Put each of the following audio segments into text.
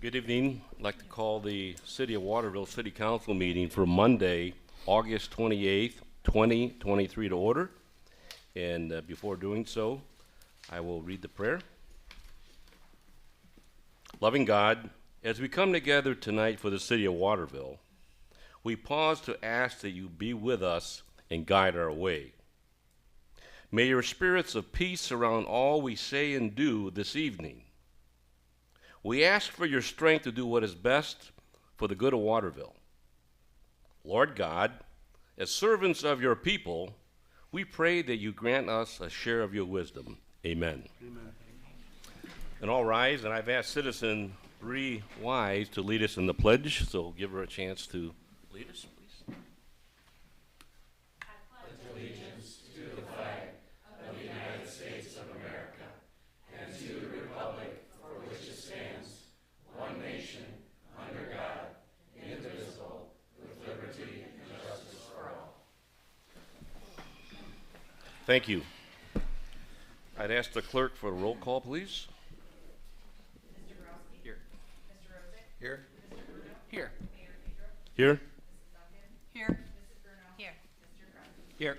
Good evening. I'd like to call the City of Waterville City Council meeting for Monday, August 28th, 2023 to order. And before doing so, I will read the prayer. Loving God, as we come together tonight for the City of Waterville, we pause to ask that you be with us and guide our way. May your spirits of peace surround all we say and do this evening. We ask for your strength to do what is best for the good of Waterville. Lord God, as servants of your people, we pray that you grant us a share of your wisdom. Amen. Amen. And all rise, and I've asked citizen Bree Wise to lead us in the pledge, so give her a chance to lead us, please. I pledge allegiance to the flag of the United States of America and to the republic for which it stands, one nation, under God, indivisible, with liberty and justice for all. Thank you. I'd ask the clerk for a roll call, please. Mr. Borowski? Here. Mr. Rosick? Here. Mr. Bruno? Here. Mayor Pedro? Here. Mrs. Duncan? Here. Mrs. Bruno? Here. Mr. Krause? Here.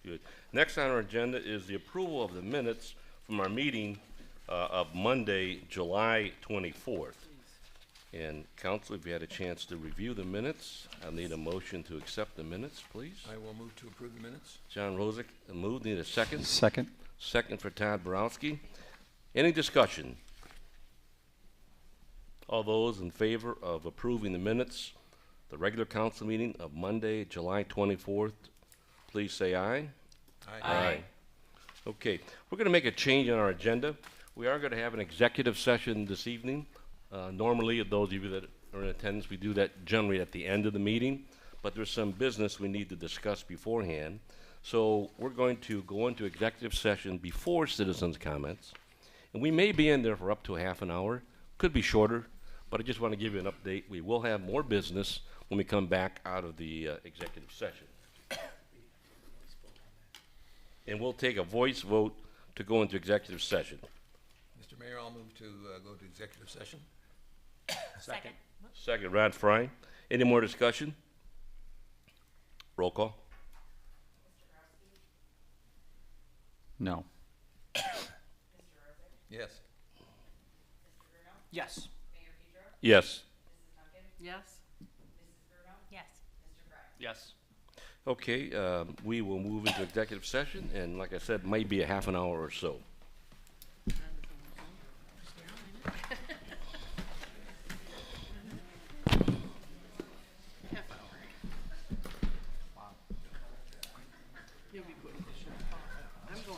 Good. Next on our agenda is the approval of the minutes from our meeting of Monday, July 24th. And council, if you had a chance to review the minutes, I'll need a motion to accept the minutes, please. I will move to approve the minutes. John Rosick, moved. Need a second? Second. Second for Todd Borowski. Any discussion? All those in favor of approving the minutes, the regular council meeting of Monday, July 24th, please say aye. Aye. Okay, we're going to make a change on our agenda. We are going to have an executive session this evening. Normally, those of you that are in attendance, we do that generally at the end of the meeting, but there's some business we need to discuss beforehand. So we're going to go into executive session before citizens' comments, and we may be in there for up to a half an hour. Could be shorter, but I just want to give you an update. We will have more business when we come back out of the executive session. And we'll take a voice vote to go into executive session. Mr. Mayor, I'll move to go to executive session. Second. Second, Rod Fry. Any more discussion? Roll call. No. Mr. Rosick? Yes. Mr. Bruno? Yes. Mayor Pedro? Yes. Mrs. Duncan? Yes. Mrs. Bruno? Yes. Mr. Krause? Yes. Okay, we will move into executive session, and like I said, might be a half an hour or so. Half hour. Wow. You'll be good. I'm going.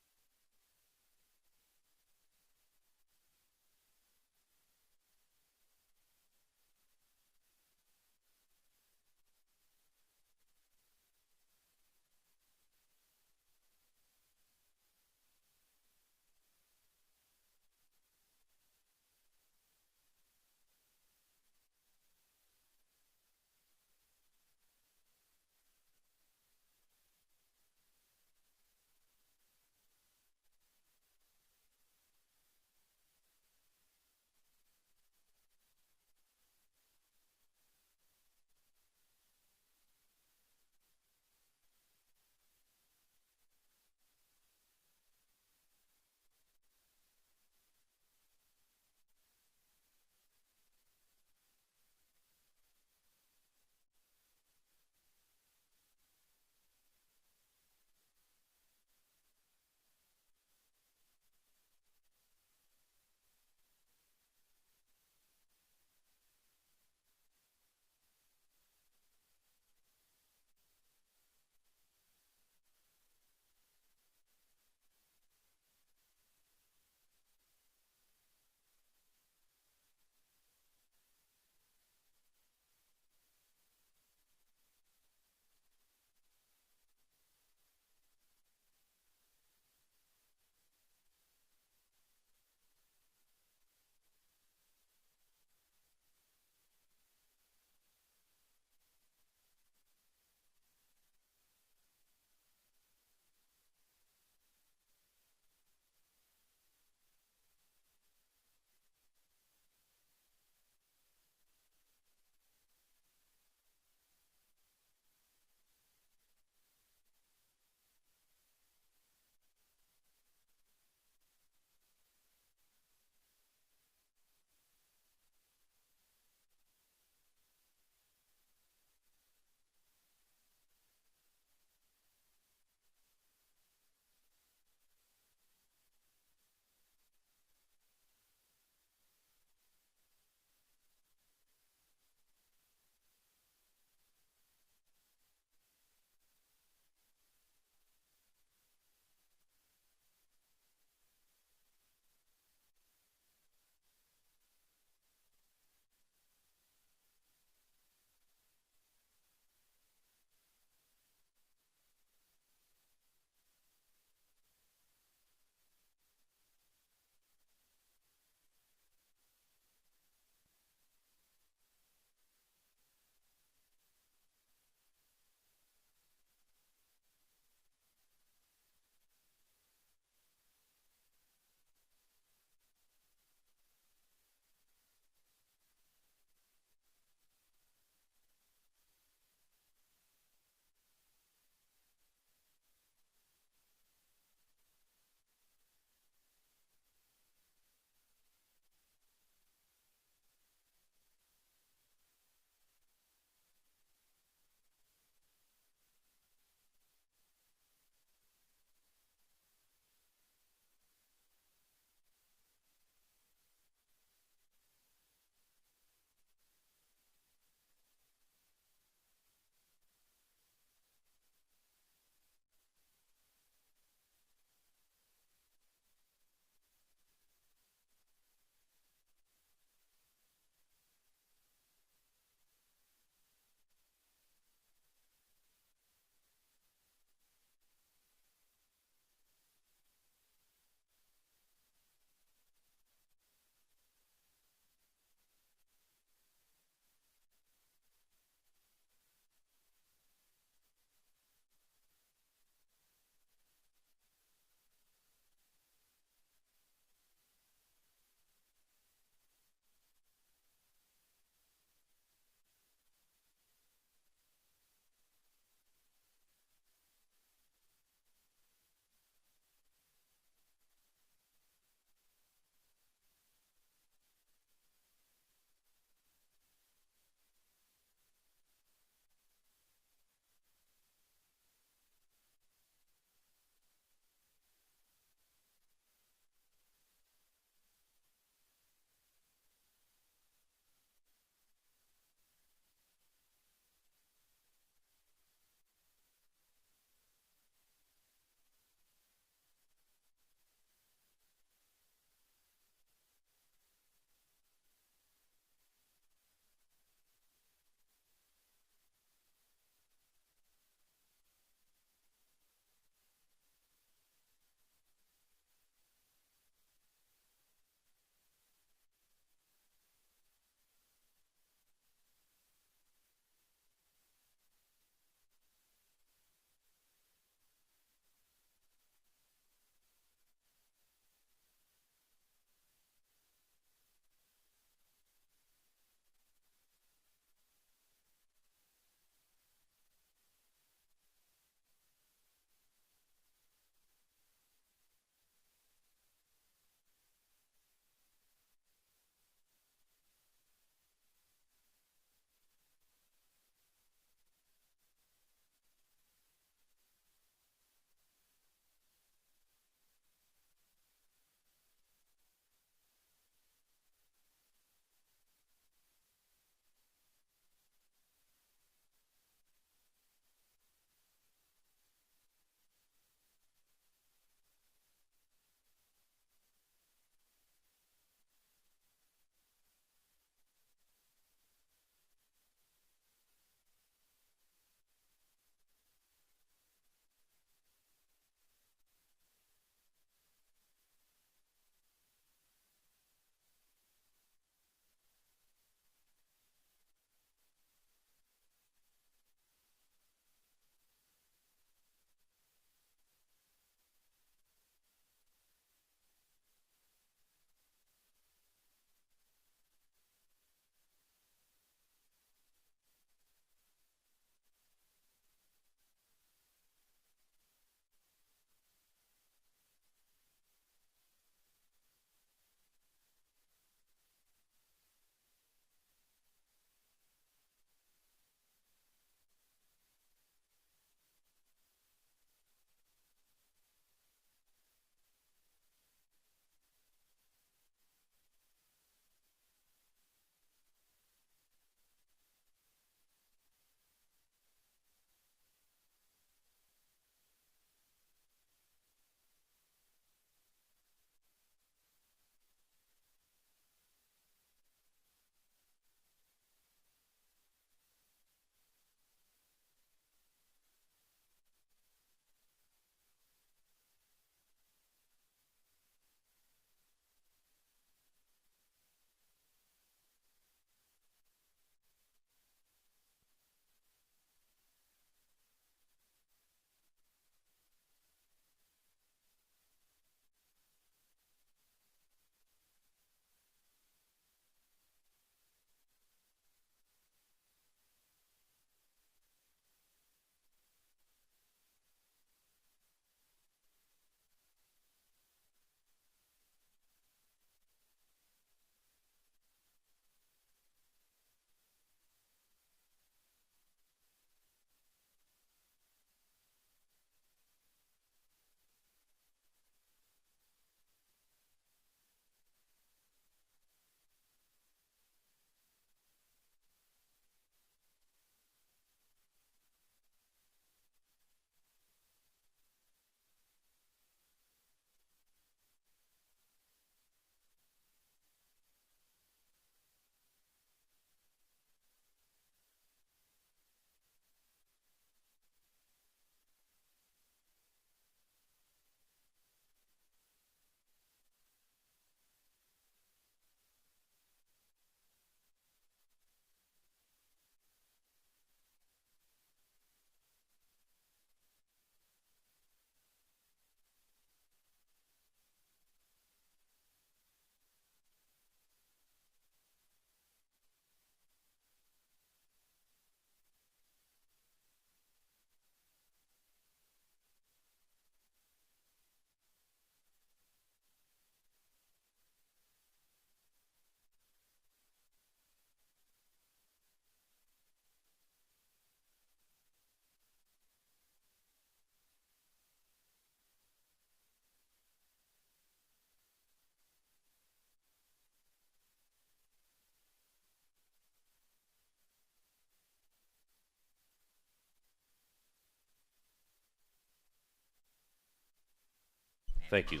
Thank you.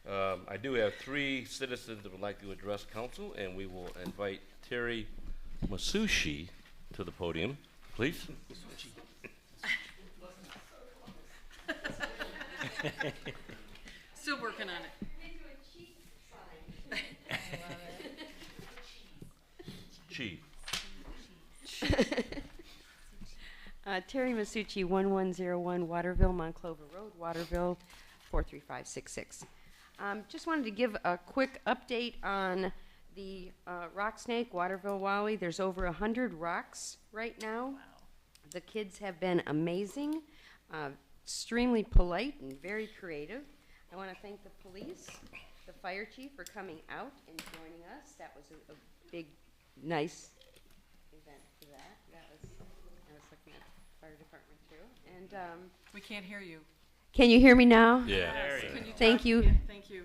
I do have 3 citizens that would like to address council, and we will invite Terry Masushi to the podium, please. Still working on it. Chief. Terry Masucci, 1101 Waterville, Monclova Road, Waterville, 43566. Just wanted to give a quick update on the rock snake, Waterville Wally. There's over 100 rocks right now. The kids have been amazing, extremely polite and very creative. I want to thank the police, the fire chief for coming out and joining us. That was a big, nice event for that. I was looking at the fire department too. And We can't hear you. can you hear me now? Yeah. Can you Thank talk you. again? Thank you.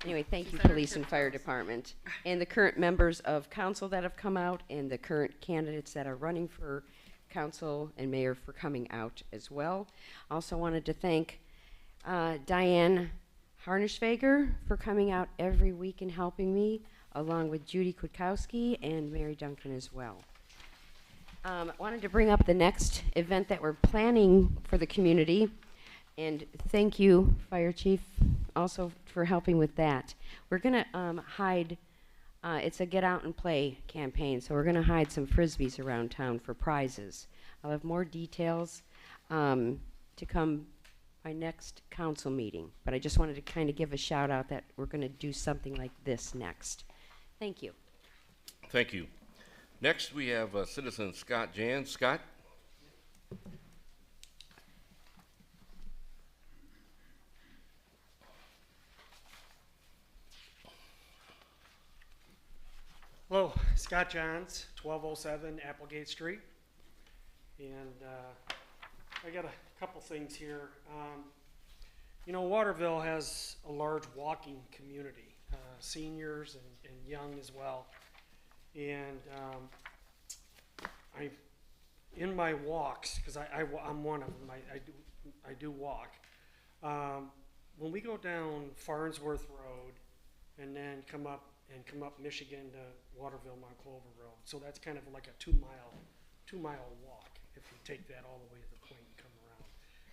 Anyway, thank you, Is that police our and fire department, and the current members of council that have come out, and the current candidates that are running for council and mayor for coming out as well. Also wanted to thank Diane Harnischweger for coming out every week and helping me, along with Judy Kwiatkowski and Mary Duncan as well. Wanted to bring up the next event that we're planning for the community, and thank you, Fire Chief, also for helping with that. We're gonna hide, it's a get out and play campaign, so we're gonna hide some Frisbees around town for prizes. I'll have more details to come my next council meeting, but I just wanted to kind of give a shout out that we're gonna do something like this next. Thank you. Thank you. Next, we have citizen Scott Jan. Scott? Hello, Scott Johns, 1207 Applegate Street. And I got a couple things here. You know, Waterville has a large walking community, seniors and young as well. And in my walks, because I'm one of them, I do walk. When we go down Farnsworth Road and then come up Michigan to Waterville, Monclova Road. So that's kind of like a two mile walk if you take that all the way to the point and come around.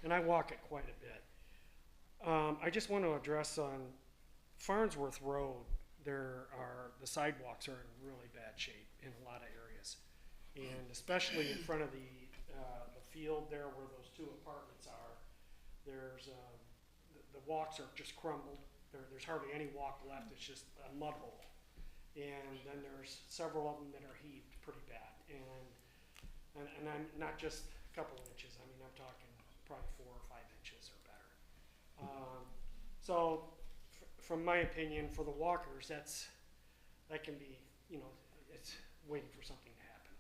And I walk it quite a bit. I just want to address on Farnsworth Road, the sidewalks are in really bad shape in a lot of areas. And especially in front of the field there where those 2 apartments are, there's, the walks are just crumbled. There's hardly any walk left, it's just a mud hole. And then there's several of them that are heaved pretty bad. And I'm not just a couple inches, I mean, I'm talking probably 4 or 5 inches or better. So, from my opinion, for the walkers, that can be, you know, it's waiting for something to happen.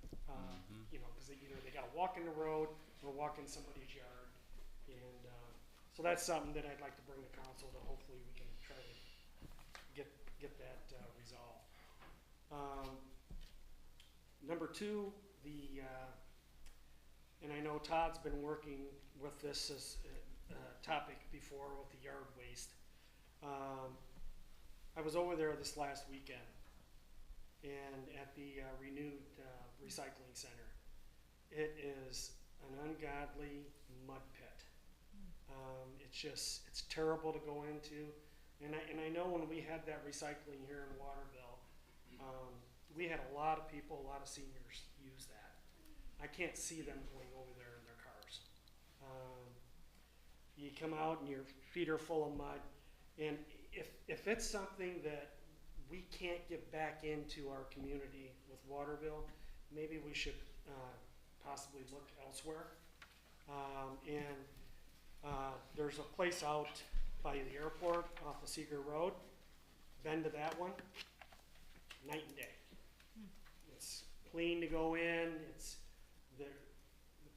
You know, because either they gotta walk in the road or walk in somebody's yard. And so that's something that I'd like to bring to council to hopefully we can try to get that resolved. Number 2, and I know Todd's been working with this as a topic before with the yard waste. I was over there this last weekend and at the renewed recycling center. It is an ungodly mud pit. It's terrible to go into. And I know when we had that recycling here in Waterville, we had a lot of people, a lot of seniors use that. I can't see them going over there in their cars. You come out and your feet are full of mud. And if it's something that we can't get back into our community with Waterville, maybe we should possibly look elsewhere. There's a place out by the airport off of Seeger Road. Been to that one, night and day. It's clean to go in. The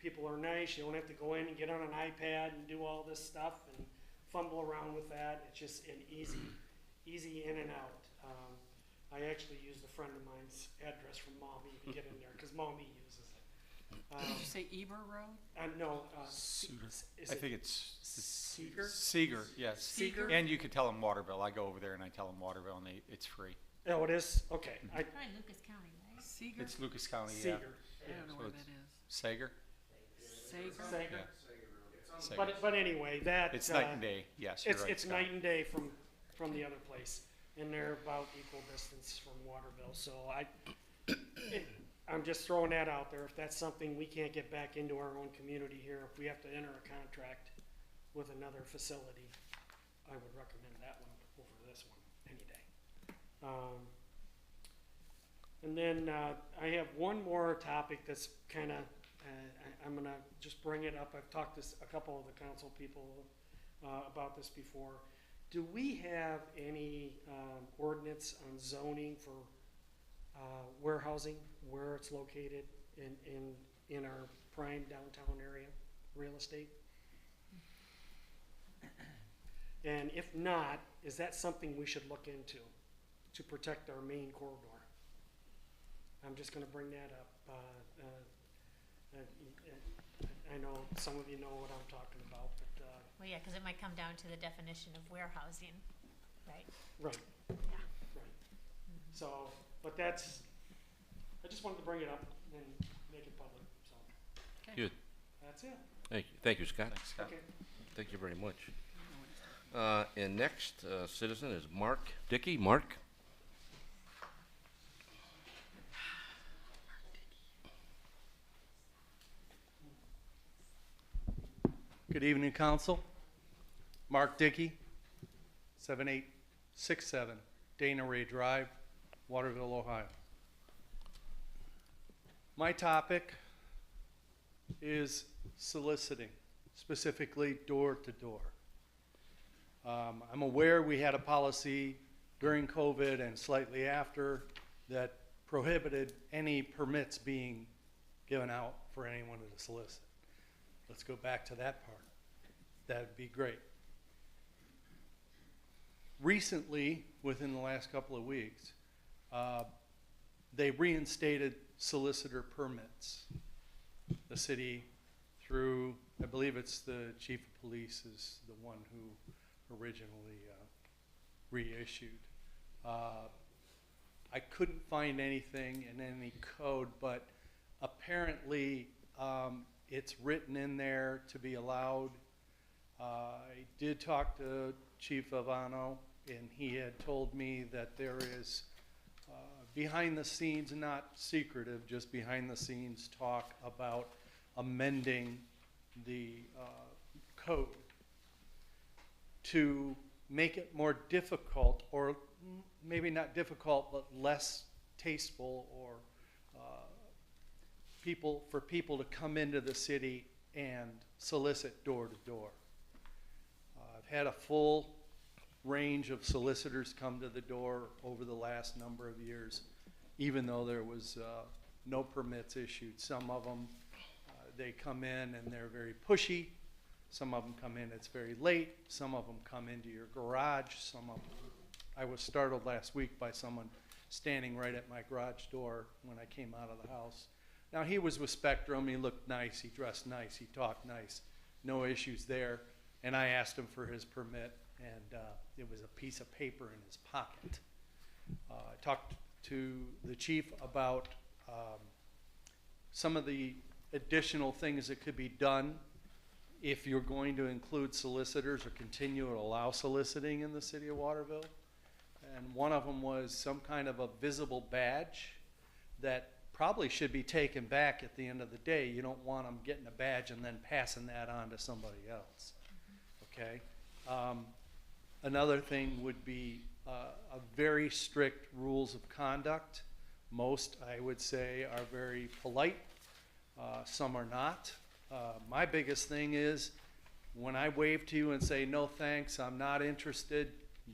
people are nice. You don't have to go in and get on an iPad and do all this stuff and fumble around with that. It's just an easy in and out. I actually used a friend of mine's address from Maumee to get in there because Maumee uses it. Did you say Eber Road? No, Suter. is I it think it's Seeger? Seeger, yes. Seeger? And you could tell them Waterville. I go over there and I tell them Waterville, and it's free. Oh, it is? Okay. Probably Lucas County, right? Seeger? It's Lucas County, yeah. Seeger. I don't know So where it's- that is. Sager? Sager? Sager. Yeah. Sager. But anyway, that. It's night and day, yes, you're right, It's Scott. night and day from the other place, and they're about equal distance from Waterville, so I'm just throwing that out there. If that's something we can't get back into our own community here, if we have to enter a contract with another facility, I would recommend that one over this one any day. And then I have one more topic that's kind of, I'm gonna just bring it up. I've talked to a couple of the council people about this before. Do we have any ordinance on zoning for warehousing, where it's located in our prime downtown area, real estate? And if not, is that something we should look into to protect our main corridor? I'm just gonna bring that up. I know some of you know what I'm talking about, but, Well, yeah, because it might come down to the definition of warehousing, right? right, Yeah. right. So, but that's, I just wanted to bring it up and make it public, so, Good. that's it. Thank you, Scott. Thanks, Scott. Okay. Thank you very much. And next citizen is Mark Dickey. Mark? Good evening, Council. Mark Dickey, 7867 Dana Ray Drive, Waterville, Ohio. My topic is soliciting, specifically door-to-door. I'm aware we had a policy during COVID and slightly after that prohibited any permits being given out for anyone to solicit. Let's go back to that part. That'd be great. Recently, within the last couple of weeks, they reinstated solicitor permits. The city, through, I believe it's the chief of police is the one who originally reissued. I couldn't find anything in any code, but apparently it's written in there to be allowed. I did talk to Chief Avano, and he had told me that there is behind the scenes, not secretive, just behind the scenes talk about amending the code to make it more difficult, or maybe not difficult, but less tasteful, or for people to come into the city and solicit door to door. I've had a full range of solicitors come to the door over the last number of years, even though there was no permits issued. Some of them, they come in and they're very pushy. Some of them come in, it's very late. Some of them come into your garage. Some of them, I was startled last week by someone standing right at my garage door when I came out of the house. Now, he was with Spectrum. He looked nice. He dressed nice. He talked nice. No issues there. And I asked him for his permit, and it was a piece of paper in his pocket. I talked to the chief about some of the additional things that could be done if you're going to include solicitors or continue to allow soliciting in the city of Waterville. And one of them was some kind of a visible badge that probably should be taken back at the end of the day. You don't want them getting a badge and then passing that on to somebody else. Okay? Another thing would be a very strict rules of conduct. Most, I would say, are very polite. Some are not. My biggest thing is when I wave to you and say, no thanks, I'm not interested,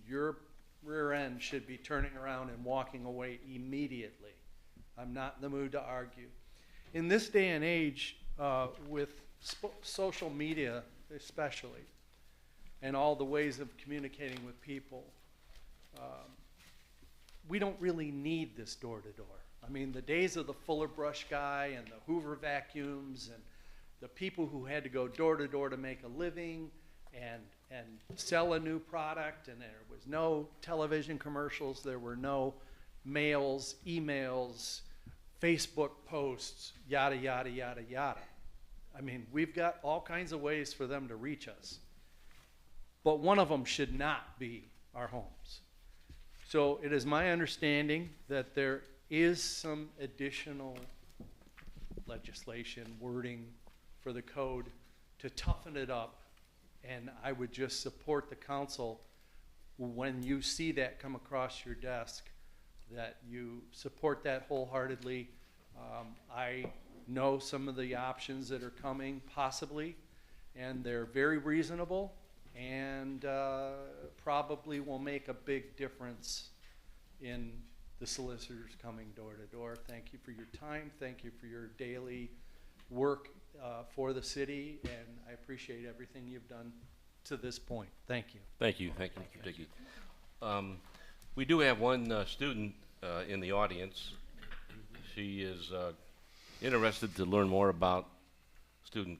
your rear end should be turning around and walking away immediately. I'm not in the mood to argue. In this day and age, with social media especially, and all the ways of communicating with people, we don't really need this door-to-door. I mean, the days of the Fuller Brush guy and the Hoover vacuums and the people who had to go door to door to make a living and sell a new product, and there was no television commercials, there were no mails, emails, Facebook posts, yada, yada, yada, yada. I mean, we've got all kinds of ways for them to reach us. But one of them should not be our homes. So it is my understanding that there is some additional legislation, wording for the code to toughen it up. And I would just support the council when you see that come across your desk, that you support that wholeheartedly. I know some of the options that are coming possibly, and they're very reasonable and probably will make a big difference in the solicitors coming door to door. Thank you for your time. Thank you for your daily work for the city, and I appreciate everything you've done to this point. Thank you. Thank you, thank you, Mr. Dickey. We do have one student in the audience. She is interested to learn more about student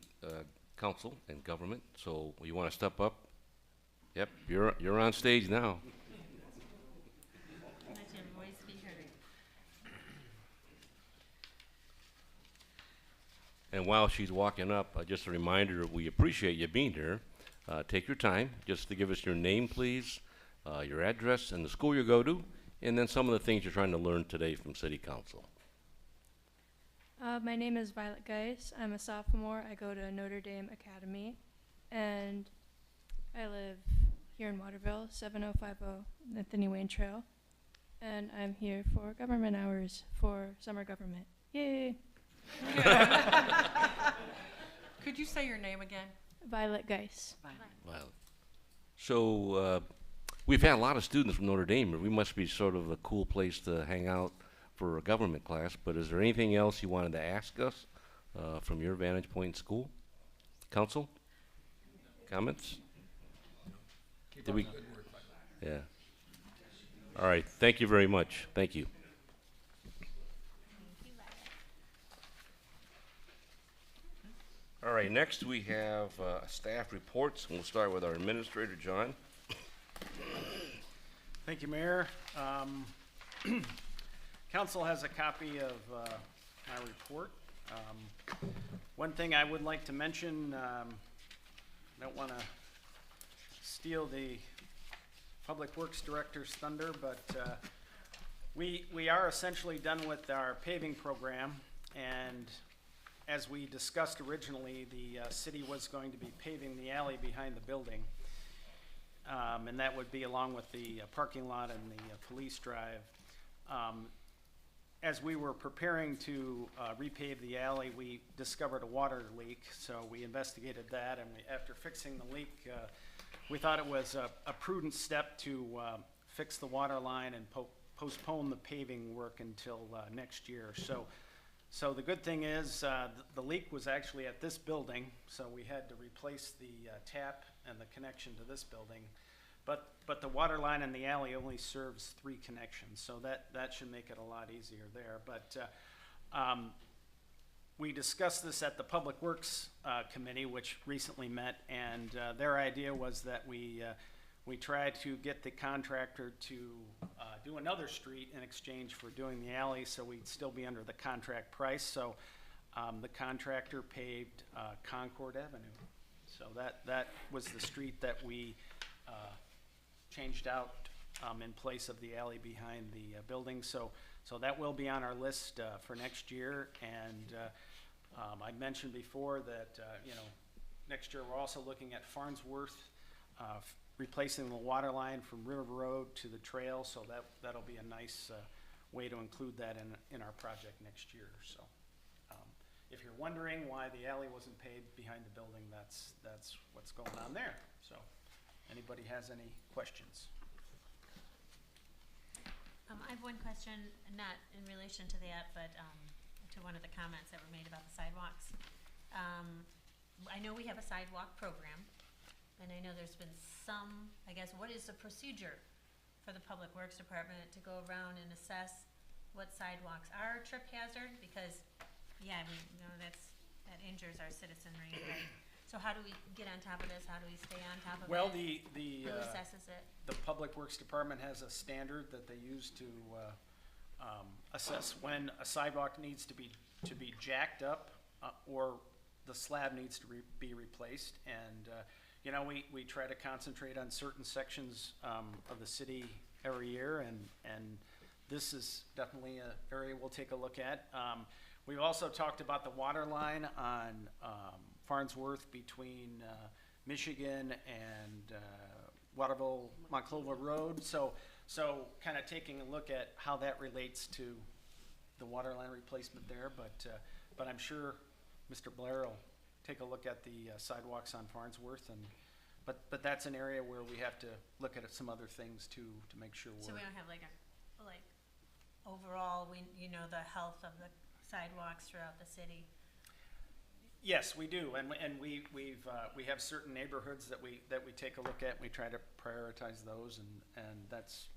council and government. So you want to step up? Yep, you're on stage now. Let your voice be heard. And while she's walking up, just a reminder, we appreciate you being here. Take your time just to give us your name, please, your address, and the school you go to, and then some of the things you're trying to learn today from City Council. My name is Violet Geis. I'm a sophomore. I go to Notre Dame Academy, and I live here in Waterville, 7050 Anthony Wayne Trail, and I'm here for government hours for summer government. Yay! Could you say your name again? Violet Geis. Wow. So we've had a lot of students from Notre Dame. We must be sort of a cool place to hang out for a government class, but is there anything else you wanted to ask us from your vantage point in school? Council? Comments? Keep Did up we? the good work, Violet. Yeah. All right. Thank you very much. Thank you. Thank you, Violet. All right. Next we have staff reports, and we'll start with our administrator, John. Thank you, Mayor. Council has a copy of my report. One thing I would like to mention, I don't want to steal the Public Works Director's thunder, but we are essentially done with our paving program, and as we discussed originally, the city was going to be paving the alley behind the building, and that would be along with the parking lot and the police drive. As we were preparing to repave the alley, we discovered a water leak, so we investigated that, and after fixing the leak, we thought it was a prudent step to fix the water line and postpone the paving work until next year. So the good thing is the leak was actually at this building, so we had to replace the tap and the connection to this building. But the water line in the alley only serves 3 connections, so that should make it a lot easier there. But we discussed this at the Public Works Committee, which recently met, and their idea was that we tried to get the contractor to do another street in exchange for doing the alley, so we'd still be under the contract price. So the contractor paved Concord Avenue. So that was the street that we changed out in place of the alley behind the building. So that will be on our list for next year. And I mentioned before that next year we're also looking at Farnsworth, replacing the water line from River Road to the trail. So that'll be a nice way to include that in our project next year. So if you're wondering why the alley wasn't paved behind the building, that's what's going on there. So. Anybody has any questions? I have one question, not in relation to that, but to one of the comments that were made about the sidewalks. I know we have a sidewalk program, and I know there's been some, I guess, what is the procedure for the Public Works Department to go around and assess what sidewalks are a trip hazard, because, yeah, I mean, you know, that injures our citizenry, right? So how do we get on top of this? How do we stay on top of it? Well, Who assesses it? the Public Works Department has a standard that they use to assess when a sidewalk needs to be jacked up or the slab needs to be replaced. And, you know, we try to concentrate on certain sections of the city every year, and this is definitely an area we'll take a look at. We've also talked about the water line on Farnsworth between Michigan and Waterville, Monclova Road. So kind of taking a look at how that relates to the water line replacement there. But I'm sure Mr. Blair will take a look at the sidewalks on Farnsworth. But that's an area where we have to look at some other things too to make sure we're. So we don't have like overall, the health of the sidewalks throughout the city. Yes, we do, and we have certain neighborhoods that we take a look at, and we try to prioritize those, and that's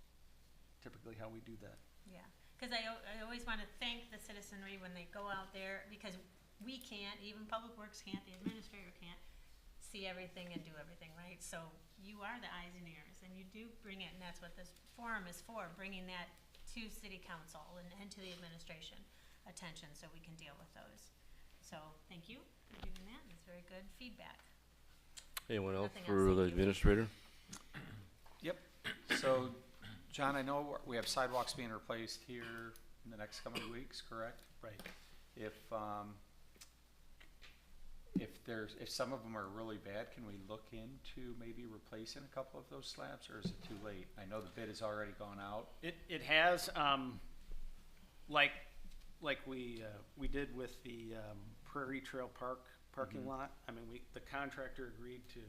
typically how we do that. Yeah, because I always want to thank the citizenry when they go out there, because we can't, even Public Works can't, the administrator can't see everything and do everything, right? So you are the eyes and ears, and you do bring it, and that's what this forum is for, bringing that to city council and to the administration attention so we can deal with those. So thank you for doing that. That's very good feedback. Anyone else Nothing for else, the thank you. administrator? Yep. So, John, I know we have sidewalks being replaced here in the next coming weeks, correct? Right. If some of them are really bad, can we look into maybe replacing a couple of those slabs, or is it too late? I know the bid has already gone out. It has, like we did with the Prairie Trail parking lot. I mean, the contractor agreed to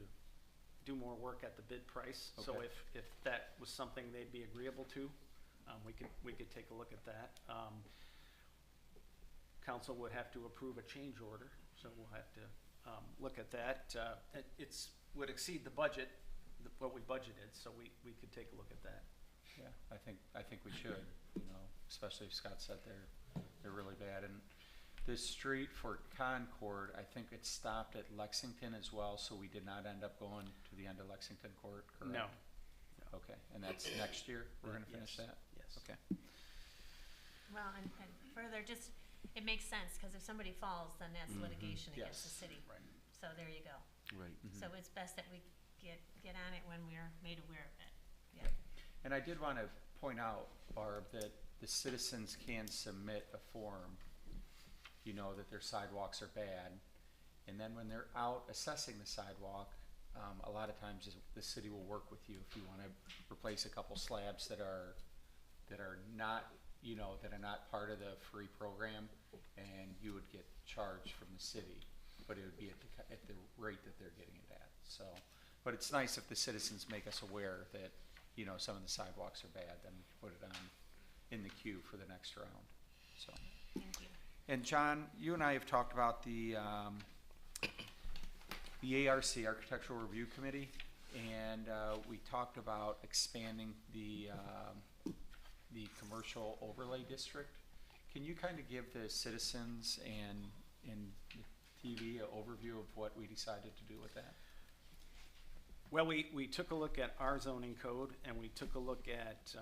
do more work at the bid price. So Okay. if that was something they'd be agreeable to, we could take a look at that. Council would have to approve a change order, so we'll have to look at that. It's would exceed the budget, what we budgeted, so we could take a look at that. Yeah, I think we should, especially if Scott said they're really bad. And this street for Concord, I think it stopped at Lexington as well, so we did not end up going to the end of Lexington Court, correct? No. Okay, and that's next year, we're gonna finish Yes. that? Yes. Okay. Well, and further, just, it makes sense, because if somebody falls, then that's litigation against the Yes. city. Right. So there you go. Right. So it's best that we get on it when we're made aware of it. Yeah. And I did want to point out, Barb, that the citizens can submit a form, that their sidewalks are bad. And then when they're out assessing the sidewalk, a lot of times the city will work with you if you want to replace a couple slabs that are not, that are not part of the free program, and you would get charged from the city, but it would be at the rate that they're getting it at. So, but it's nice if the citizens make us aware that, some of the sidewalks are bad, then we can put it on in the queue for the next round, so. Thank you. And John, you and I have talked about the ARC, Architectural Review Committee, and we talked about expanding the commercial overlay district. Can you kind of give the citizens and the TV an overview of what we decided to do with that? Well, we took a look at our zoning code, and we took a look at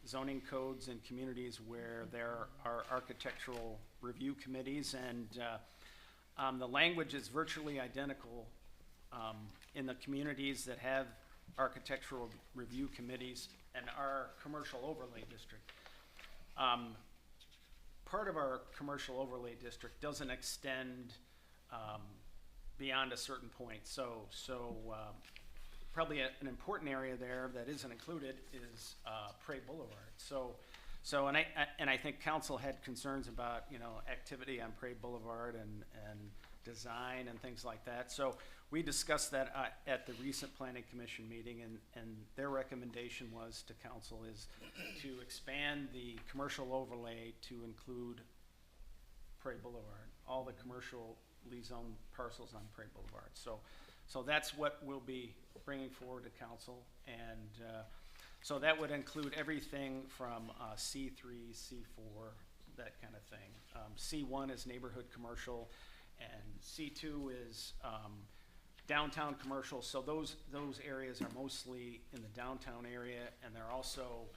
zoning codes in communities where there are architectural review committees, and the language is virtually identical in the communities that have architectural review committees and our commercial overlay district. Part of our commercial overlay district doesn't extend beyond a certain point, so probably an important area there that isn't included is Prairie Boulevard. And I think council had concerns about activity on Prairie Boulevard and design and things like that. So we discussed that at the recent planning commission meeting, and their recommendation was to council is to expand the commercial overlay to include Prairie Boulevard, all the commercially zoned parcels on Prairie Boulevard. So that's what we'll be bringing forward to council, and So that would include everything from C3, C4, that kind of thing. C1 is neighborhood commercial, and C2 is downtown commercial. So those areas are mostly in the downtown area, and they're also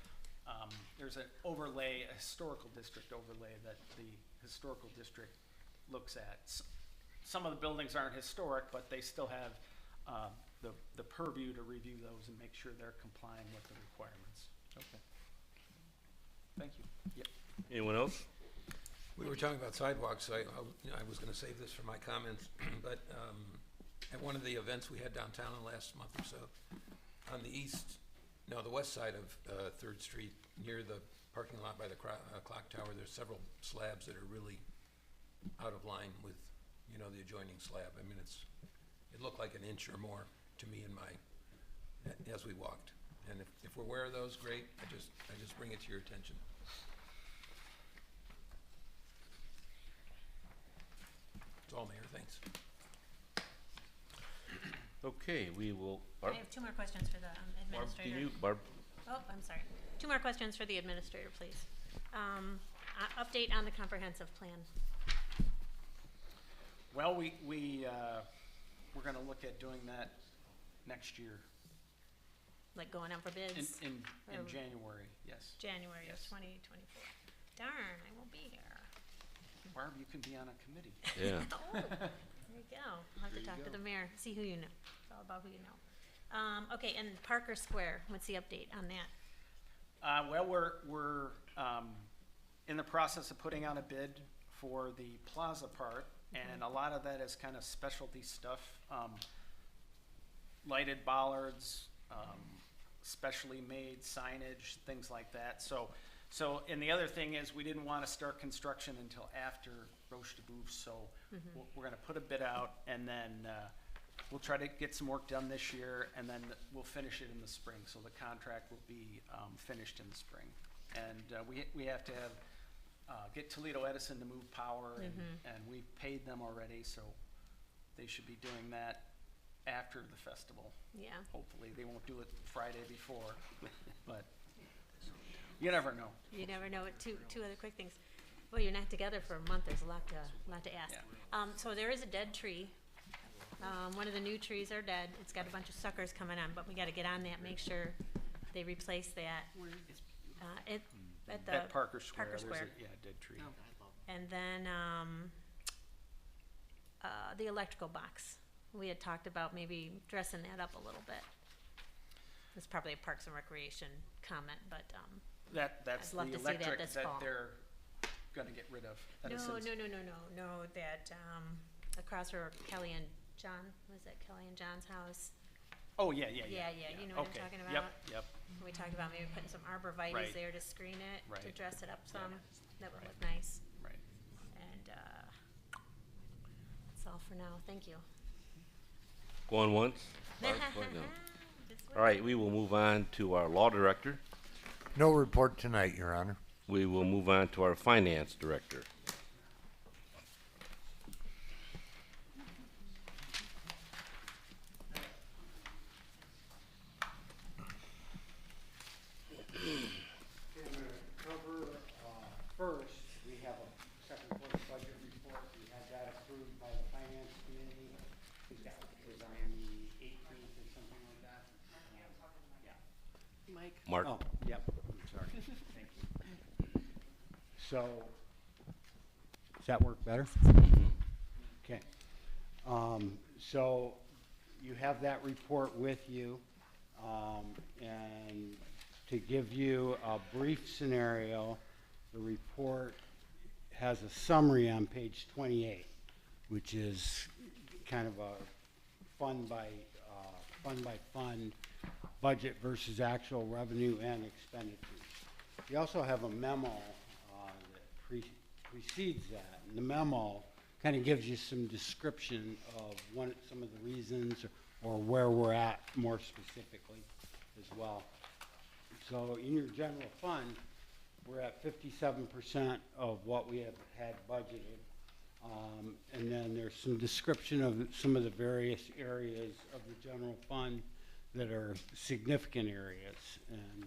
there's an overlay, a historical district overlay that the historical district looks at. Some of the buildings aren't historic, but they still have the purview to review those and make sure they're complying with the requirements. Okay. Thank you. Yep. Anyone else? We were talking about sidewalks, so I was gonna save this for my comments, but, at one of the events we had downtown in the last month or so, on the the west side of, 3rd Street, near the parking lot by the clock tower, there's several slabs that are really out of line with, the adjoining slab. I mean, it looked like an inch or more to me as we walked. And if we're aware of those, great. I just bring it to your attention. That's all, Mayor. Thanks. Okay, we will. I have two more questions for the administrator. Barb? Oh, I'm sorry. Two more questions for the administrator, please. Update on the comprehensive plan. Well, we're gonna look at doing that next year Like going out for bids? in Or January, yes. January of Yes. 2024. Darn, I won't be here. Barb, you can be on a committee. Yeah. Oh, there you go. I'll have to talk to the mayor, see who you know. It's all about who you know. Okay, and Parker Square, what's the update on that? Well, we're in the process of putting out a bid for the plaza part, and a lot of that is kind of specialty stuff. Lighted bollards, specially made signage, things like that. So, and the other thing is, we didn't want to start construction until after Roche de Boeuf, so we're gonna put a bid out, and then we'll try to get some work done this year, and then we'll finish it in the spring, so the contract will be finished in the spring. And we have to get Toledo Edison to move power, and we've paid them already, so they should be doing that after the festival. Yeah. Hopefully, they won't do it Friday before, but you never know. You never know. Two other quick things. Well, you're not together for a month. There's a lot to ask. Yeah. So there is a dead tree. One of the new trees are dead. It's got a bunch of suckers coming on, but we got to get on that. Make sure they replace that. At the At Parker Square, Parker Square. there's a dead tree. And then the electrical box. We had talked about maybe dressing that up a little bit. It's probably a Parks and Recreation comment, but That's I'd love the to see that electric this that fall. they're gonna get rid of. no. Edison's. That across where Kelly and John, was that Kelly and John's house? Oh, yeah. Yeah, you know what I'm Okay. talking about? Yep. We talked about maybe putting some arborvitae's Right. there to screen it, to Right. dress it up some. That would Right. look nice. Right. And that's all for now. Thank you. Going once? Barb? Going down. All right, we will move on to our law director. No report tonight, Your Honor. We will move on to our finance director. First, we have a second quarter budget report. We had that approved by the finance committee. I think that was on the 18th or something like that. Yeah. Mark? Oh, yep, I'm sorry. Thank you. So, does that work better? Okay. So, you have that report with you, and to give you a brief scenario, the report has a summary on page 28, which is kind of a fund by fund budget versus actual revenue and expenditures. You also have a memo that precedes that, and the memo kind of gives you some description of some of the reasons or where we're at more specifically as well. So in your general fund, we're at 57% of what we have had budgeted. And then there's some description of some of the various areas of the general fund that are significant areas. And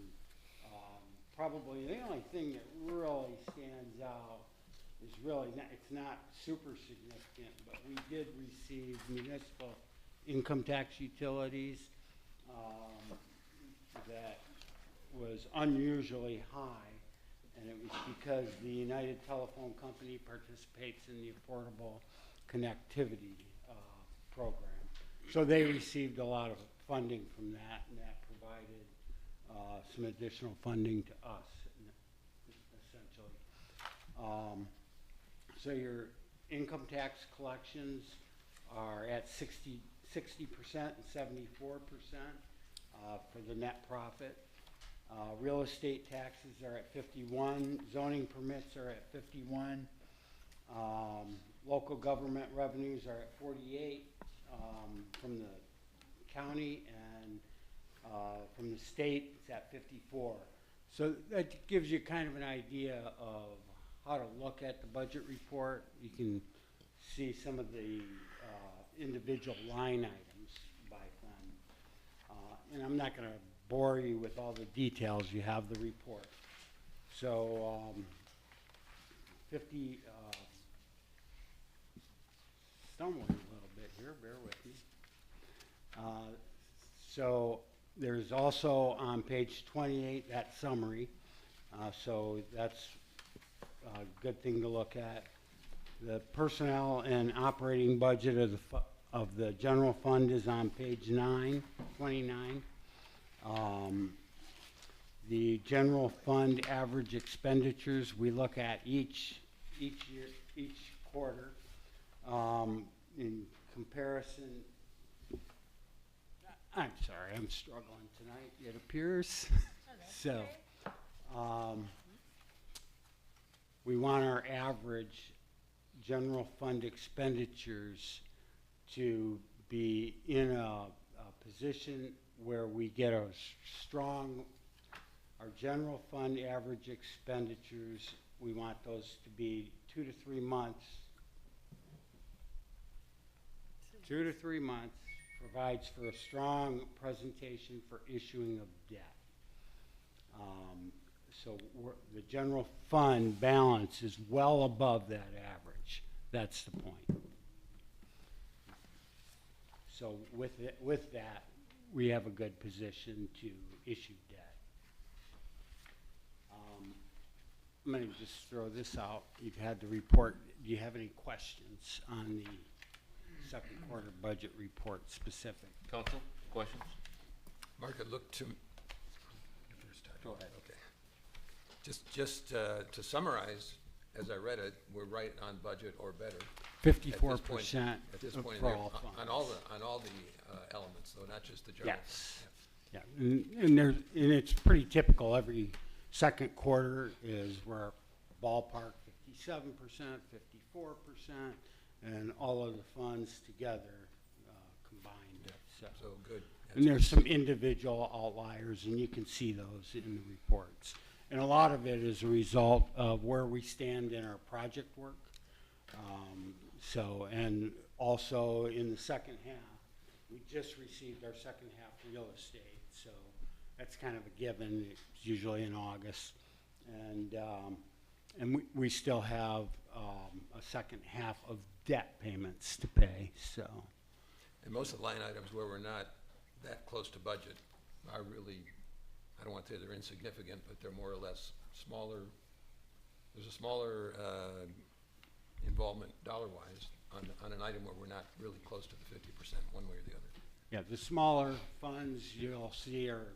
probably the only thing that really stands out is really not, it's not super significant, but we did receive municipal income tax utilities that was unusually high, and it was because the United Telephone Company participates in the Affordable Connectivity program. So they received a lot of funding from that, and that provided some additional funding to us, essentially. So your income tax collections are at 60% and 74% for the net profit. Real estate taxes are at 51. Zoning permits are at 51. Local government revenues are at 48 from the county, and from the state it's at 54. So that gives you kind of an idea of how to look at the budget report. You can see some of the individual line items by fund. And I'm not going to bore you with all the details. You have the report. So 50, stumbling a little bit here, bear with me. So there's also on page 28 that summary. So that's a good thing to look at. The personnel and operating budget of the general fund is on page 29. The general fund average expenditures we look at each year, each quarter. In comparison, I'm sorry, I'm struggling tonight, it appears. So, we want our average general fund expenditures to be in a position where we get a strong, our general fund average expenditures, we want those to be 2 to 3 months. 2 to 3 months provides for a strong presentation for issuing of debt. So the general fund balance is well above that average. That's the point. So with that, we have a good position to issue debt. I'm going to just throw this out. You've had the report. Do you have any questions on the second quarter budget report specific? Council, questions? Mark, it looked to, Go ahead. okay. Just to summarize, as I read it, we're right on budget or better. 54% At this point, for all funds. on all the elements, though, not just the general. Yes. Yeah, and it's pretty typical. Every second quarter is where ballpark 57%, 54%, and all of the funds together combined. So good. And there's some individual outliers, and you can see those in the reports. And a lot of it is a result of where we stand in our project work. And also in the second half, we just received our second half real estate. So that's kind of a given. It's usually in August. And we still have a second half of debt payments to pay, so. And most of the line items where we're not that close to budget are really, I don't want to say they're insignificant, but they're more or less smaller. There's a smaller involvement dollar-wise on an item where we're not really close to the 50% one way or the other. Yeah, the smaller funds you'll see are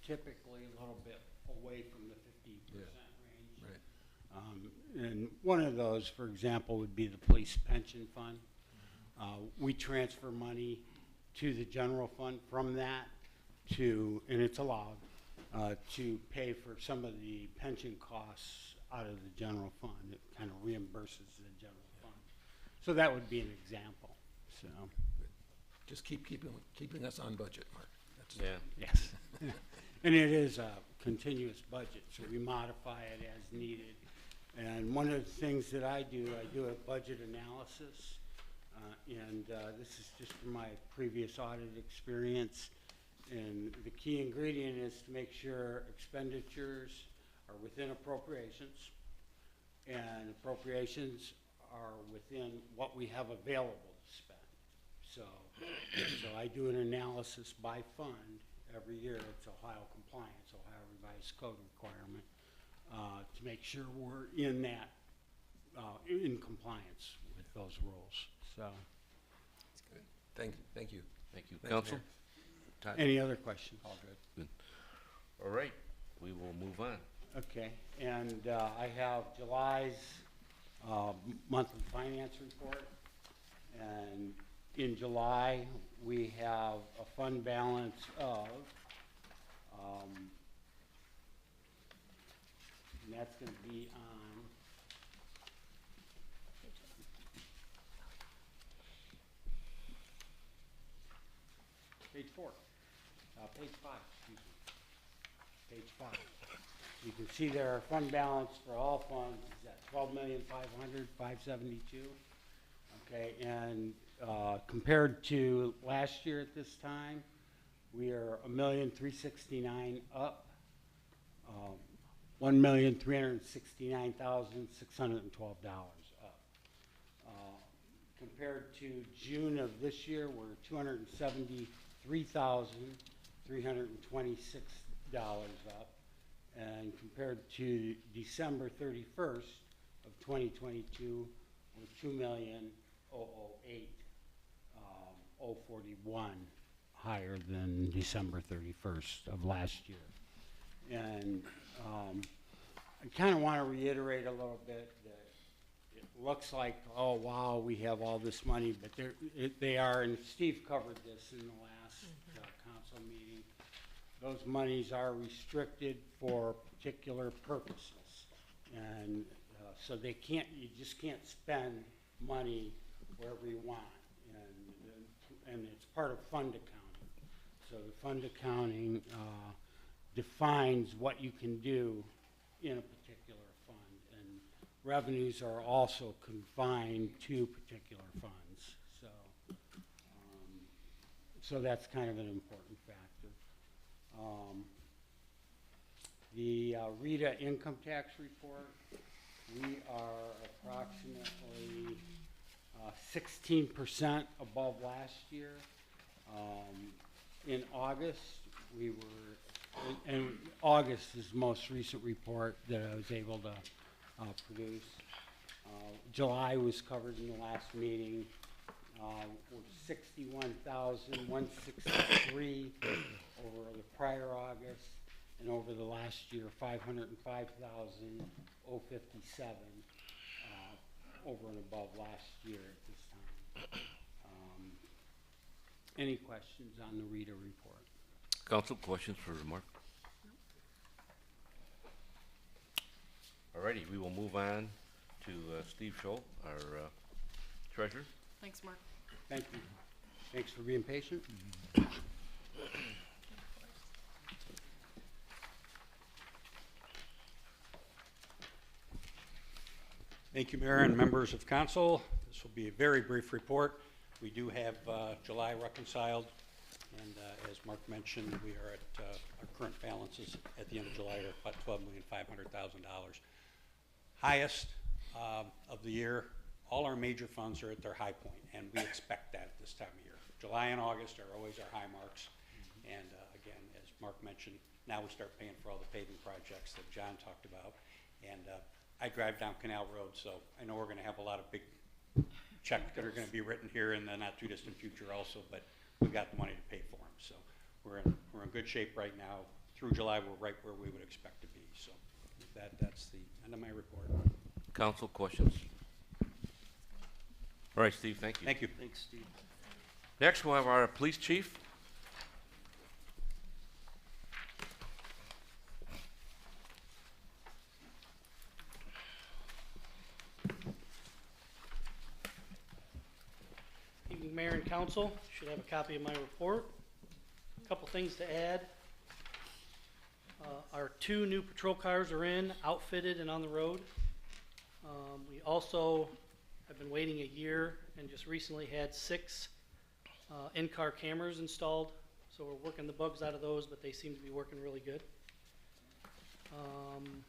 typically a little bit away from the 50% range. Right. And one of those, for example, would be the police pension fund. We transfer money to the general fund from that to, and it's allowed, to pay for some of the pension costs out of the general fund. It kind of reimburses the general fund. So that would be an example, so. Just keeping us on budget, Mark. That's Yes. And it is a continuous budget, so we modify it as needed. And one of the things that I do a budget analysis. And this is just from my previous audit experience. And the key ingredient is to make sure expenditures are within appropriations, and appropriations are within what we have available to spend. So I do an analysis by fund every year. It's Ohio compliance, Ohio revised code requirement, to make sure we're in that, in compliance with those rules. So, That's good. Thank you. Thank you. Thanks, Council? Mayor. Todd? any other questions? All good. All right, we will move on. Okay, and I have July's monthly finance report. And in July, we have a fund balance of, and that's going to be on page 4, page 5, excuse me, page 5. You can see there our fund balance for all funds is at $12,500,572. Okay, and compared to last year at this time, we are $1,369,000 up, $1,369,612 up. Compared to June of this year, we're $273,326 up. And compared to December 31st of 2022, we're $2,008,041 higher than December 31st of last year. And I kind of want to reiterate a little bit that it looks like, oh wow, we have all this money, but they are, and Steve covered this in the last council meeting. Those monies are restricted for particular purposes, and so they can't. You just can't spend money wherever you want, and it's part of fund accounting. So the fund accounting defines what you can do in a particular fund, and revenues are also confined to particular funds. So that's kind of an important factor. The RETA income tax report, we are approximately 16% above last year. In August, we were, and August is the most recent report that I was able to produce. July was covered in the last meeting. We're 61,163 over the prior August, and over the last year, 505,057 over and above last year at this time. Any questions on the RETA report? Council, questions for Mark? All righty, we will move on to Steve Scholl, our treasurer. Thanks, Mark. Thank you. Thanks for being patient. Thank you, Mayor and members of council. This will be a very brief report. We do have July reconciled, and as Mark mentioned, we are at our current balances at the end of July are about $12,500,000. Highest of the year. All our major funds are at their high point, and we expect that at this time of year. July and August are always our high marks, and again, as Mark mentioned, now we start paying for all the paving projects that John talked about. And I drive down Canal Road, so I know we're going to have a lot of big checks that are going to be written here in the not too distant future also, but we've got the money to pay for them. So we're in good shape right now. Through July, we're right where we would expect to be. So with that, that's the end of my report. Council, questions? All right, Steve, thank you. Thank you. Thanks, Steve. Next, we'll have our police chief. Evening, Mayor and Council. Should have a copy of my report. A couple things to add. Our 2 new patrol cars are in, outfitted and on the road. We also have been waiting a year and just recently had 6 in-car cameras installed. So we're working the bugs out of those, but they seem to be working really good. I'm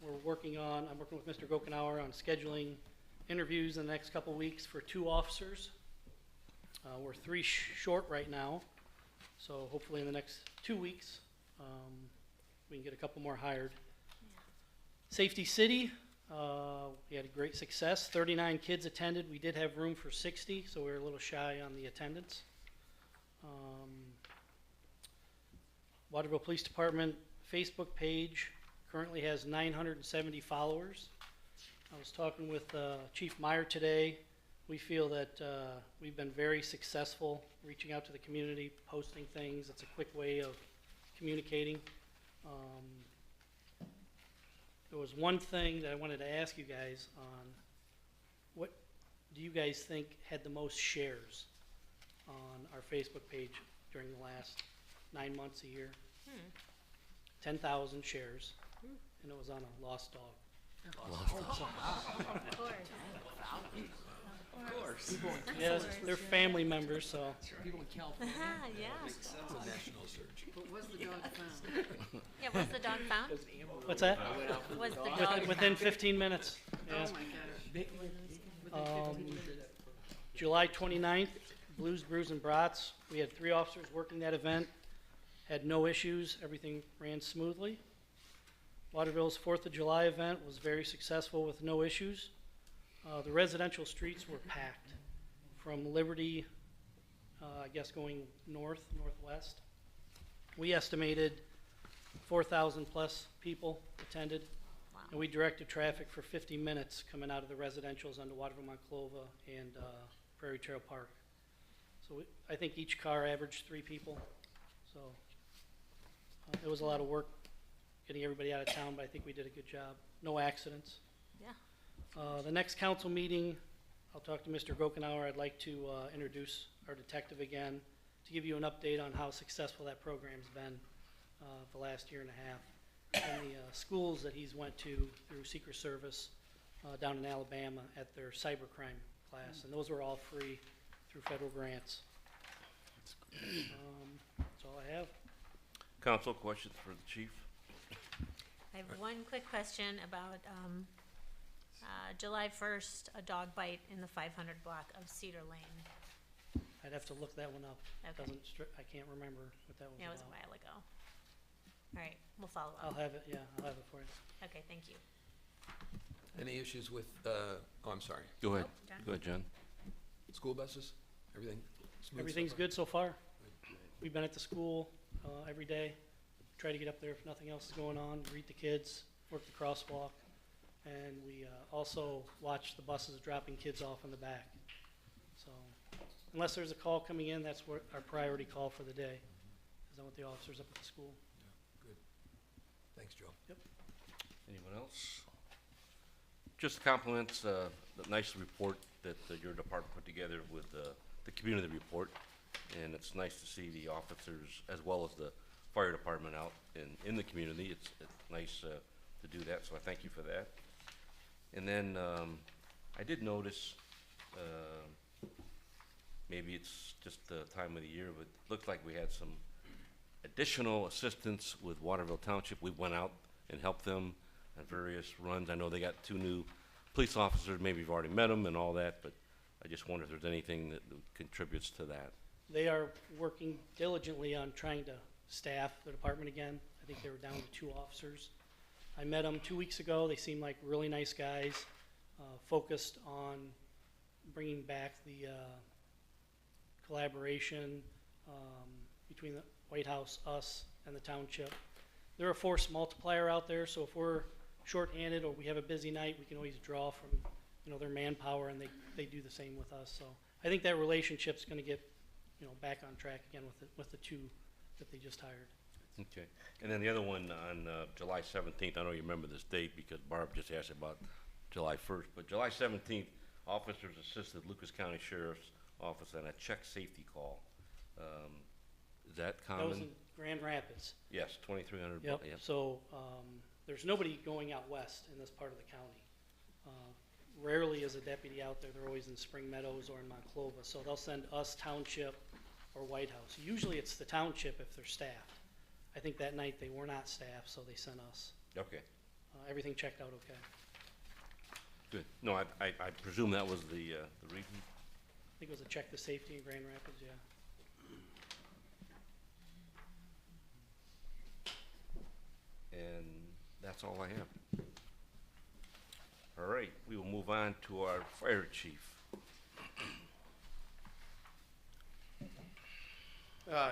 working with Mr. Gokenauer on scheduling interviews in the next couple weeks for 2 officers. We're 3 short right now, so hopefully in the next 2 weeks, we can get a couple more hired. Safety City, we had a great success. 39 kids attended. We did have room for 60, so we were a little shy on the attendance. Waterville Police Department Facebook page currently has 970 followers. I was talking with Chief Meyer today. We feel that we've been very successful reaching out to the community, posting things. It's a quick way of communicating. There was one thing that I wanted to ask you guys on. What do you guys think had the most shares on our Facebook page during the last 9 months, a year? 10,000 shares, and it was on a lost dog. Of course. Yeah, they're family members, so. People in California. Yeah. It's a national search. But was the dog found? Yeah, was the dog found? What's that? Was the dog Within found? 15 minutes. Yeah. Oh my gosh. July 29th, Blues, Brews, and Brats. We had 3 officers working that event. Had no issues. Everything ran smoothly. Waterville's 4th of July event was very successful with no issues. The residential streets were packed from Liberty, I guess going northwest. We estimated 4,000 plus people attended. Wow. And we directed traffic for 50 minutes coming out of the residentials onto Waterville, Monclova, and Prairie Trail Park. So I think each car averaged 3 people. So it was a lot of work getting everybody out of town, but I think we did a good job. No accidents. Yeah. The next council meeting, I'll talk to Mr. Gokenauer. I'd like to introduce our detective again to give you an update on how successful that program's been the last year and a half, and the schools that he's went to through Secret Service down in Alabama at their cybercrime class, and those were all free through federal grants. That's all I have. Council, questions for the chief? I have one quick question about July 1st, a dog bite in the 500 block of Cedar Lane. I'd have to look that one up. Okay. I can't remember what that was Yeah, it was a about. while ago. All right, we'll follow I'll up. have it, yeah, I'll have it for you. Okay, thank you. Any issues with, I'm sorry, Go ahead. Oh, John? Go ahead, John. school buses? Everything smooth? Everything's so far? good so far. We've been at the school every day. Try to get up there if nothing else is going on, greet the kids, work the crosswalk. And we also watch the buses dropping kids off in the back. So unless there's a call coming in, that's what our priority call for the day, is I want the officers up at the school. Yeah, good. Thanks, Joe. Anyone else? Just compliments the nice report that your department put together with the community report. And it's nice to see the officers as well as the fire department out in the community. It's nice to do that, so I thank you for that. And then I did notice, maybe it's just the time of the year, but it looked like we had some additional assistance with Waterville Township. We went out and helped them on various runs. I know they got 2 new police officers. Maybe you've already met them and all that, but I just wonder if there's anything that contributes to that. They are working diligently on trying to staff the department again. I think they were down to 2 officers. I met them 2 weeks ago. They seem like really nice guys, focused on bringing back the collaboration between the White House, us, and the township. They're a force multiplier out there, so if we're shorthanded or we have a busy night, we can always draw from their manpower, and they do the same with us. So I think that relationship's going to get back on track again with the 2 that they just hired. Okay. And then the other one on July 17th, I know you remember this date because Barb just asked about July 1st, but July 17th, officers assisted Lucas County Sheriff's Office on a check safety call. Is that common? That was in Grand Rapids. Yes, 2,300. Yep. Yeah. So there's nobody going out west in this part of the county. Rarely is a deputy out there. They're always in Spring Meadows or in Monclova. So they'll send us township or White House. Usually it's the township if they're staffed. I think that night they were not staffed, so they sent us. Okay, Everything checked out okay. good. No, I presume that was the reason. I think it was a check to safety in Grand Rapids, yeah. And that's all I have. All right, we will move on to our fire chief.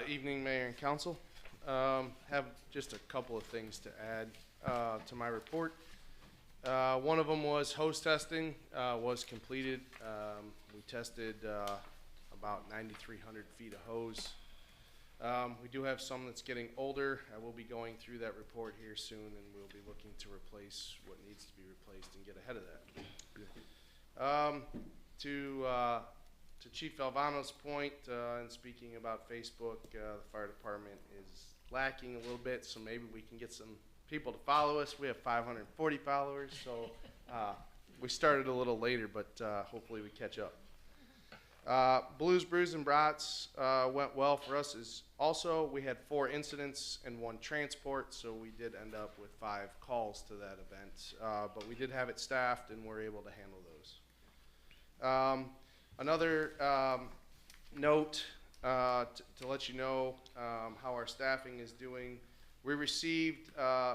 Evening, Mayor and Council. Have just a couple of things to add to my report. One of them was hose testing was completed. We tested about 9,300 feet of hose. We do have some that's getting older. I will be going through that report here soon, and we'll be looking to replace what needs to be replaced and get ahead of that. To Chief Alvano's point, and speaking about Facebook, the fire department is lacking a little bit, so maybe we can get some people to follow us. We have 540 followers, so we started a little later, but hopefully we catch up. Blues, Brews, and Brats went well for us. Also, we had 4 incidents and 1 transport, so we did end up with 5 calls to that event. But we did have it staffed, and we're able to handle those. Another note to let you know how our staffing is doing. We received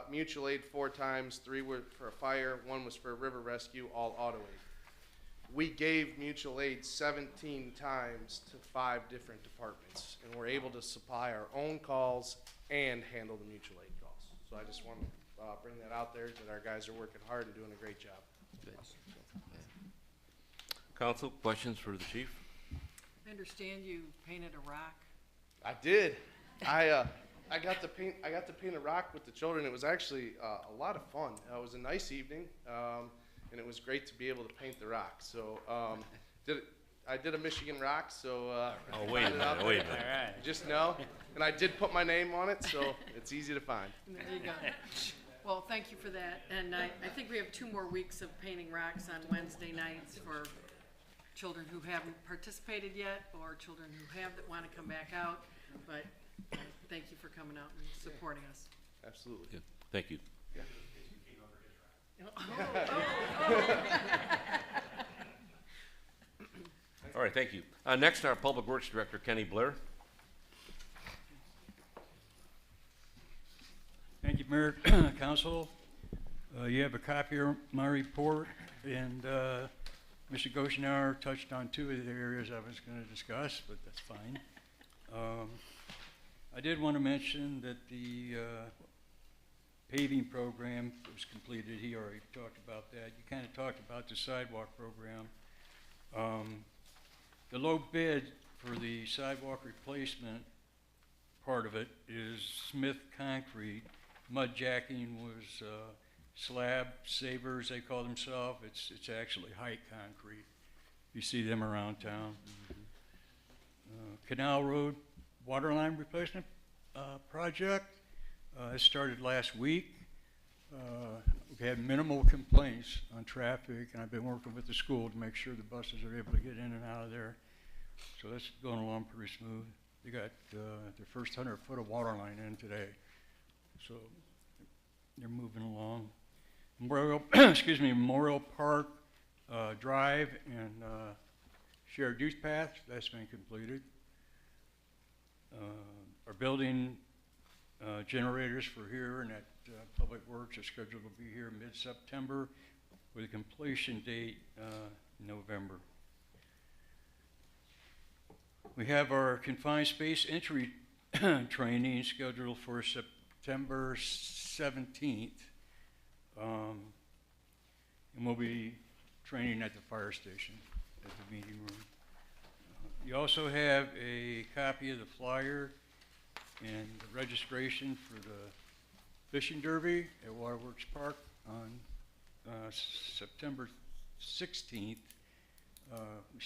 mutual aid 4 times. 3 were for a fire, 1 was for a river rescue, all auto aid. We gave mutual aid 17 times to 5 different departments, and we're able to supply our own calls and handle the mutual aid calls. So I just want to bring that out there, that our guys are working hard and doing a great job. Good. Council, questions for the chief? I understand you painted a rock. I did. I got to paint a rock with the children. It was actually a lot of fun. It was a nice evening, and it was great to be able to paint the rock. So I did a Michigan rock. So oh, wait a minute, wait a minute. All right. Just know, and I did put my name on it, so it's easy to find. There you go. Well, thank you for that. And I think we have 2 more weeks of painting rocks on Wednesday nights for children who haven't participated yet, or children who have that want to come back out. But thank you for coming out and supporting us. Absolutely. Good. Thank you. Yeah. All right, thank you. Next, our Public Works Director, Kenny Blair. Thank you, Mayor, Council. You have a copy of my report, and Mr. Goshenauer touched on 2 of the areas I was going to discuss, but that's fine. I did want to mention that the paving program was completed. He already talked about that. You kind of talked about the sidewalk program. The low bid for the sidewalk replacement part of it is Smith Concrete. Mud jacking was slab savers, they call themselves. It's actually height concrete. You see them around town. Canal Road waterline replacement project. It started last week. We had minimal complaints on traffic, and I've been working with the school to make sure the buses are able to get in and out of there. So that's going along pretty smooth. They got their first 100 foot of water line in today. So they're moving along. Memorial, excuse me, Memorial Park Drive and shared use path, that's been completed. Our building generators for here and at Public Works are scheduled to be here mid-September with a completion date November. We have our confined space entry training scheduled for September 17th. And we'll be training at the fire station at the meeting room. You also have a copy of the flyer and the registration for the fishing derby at Waterworks Park on September 16th. We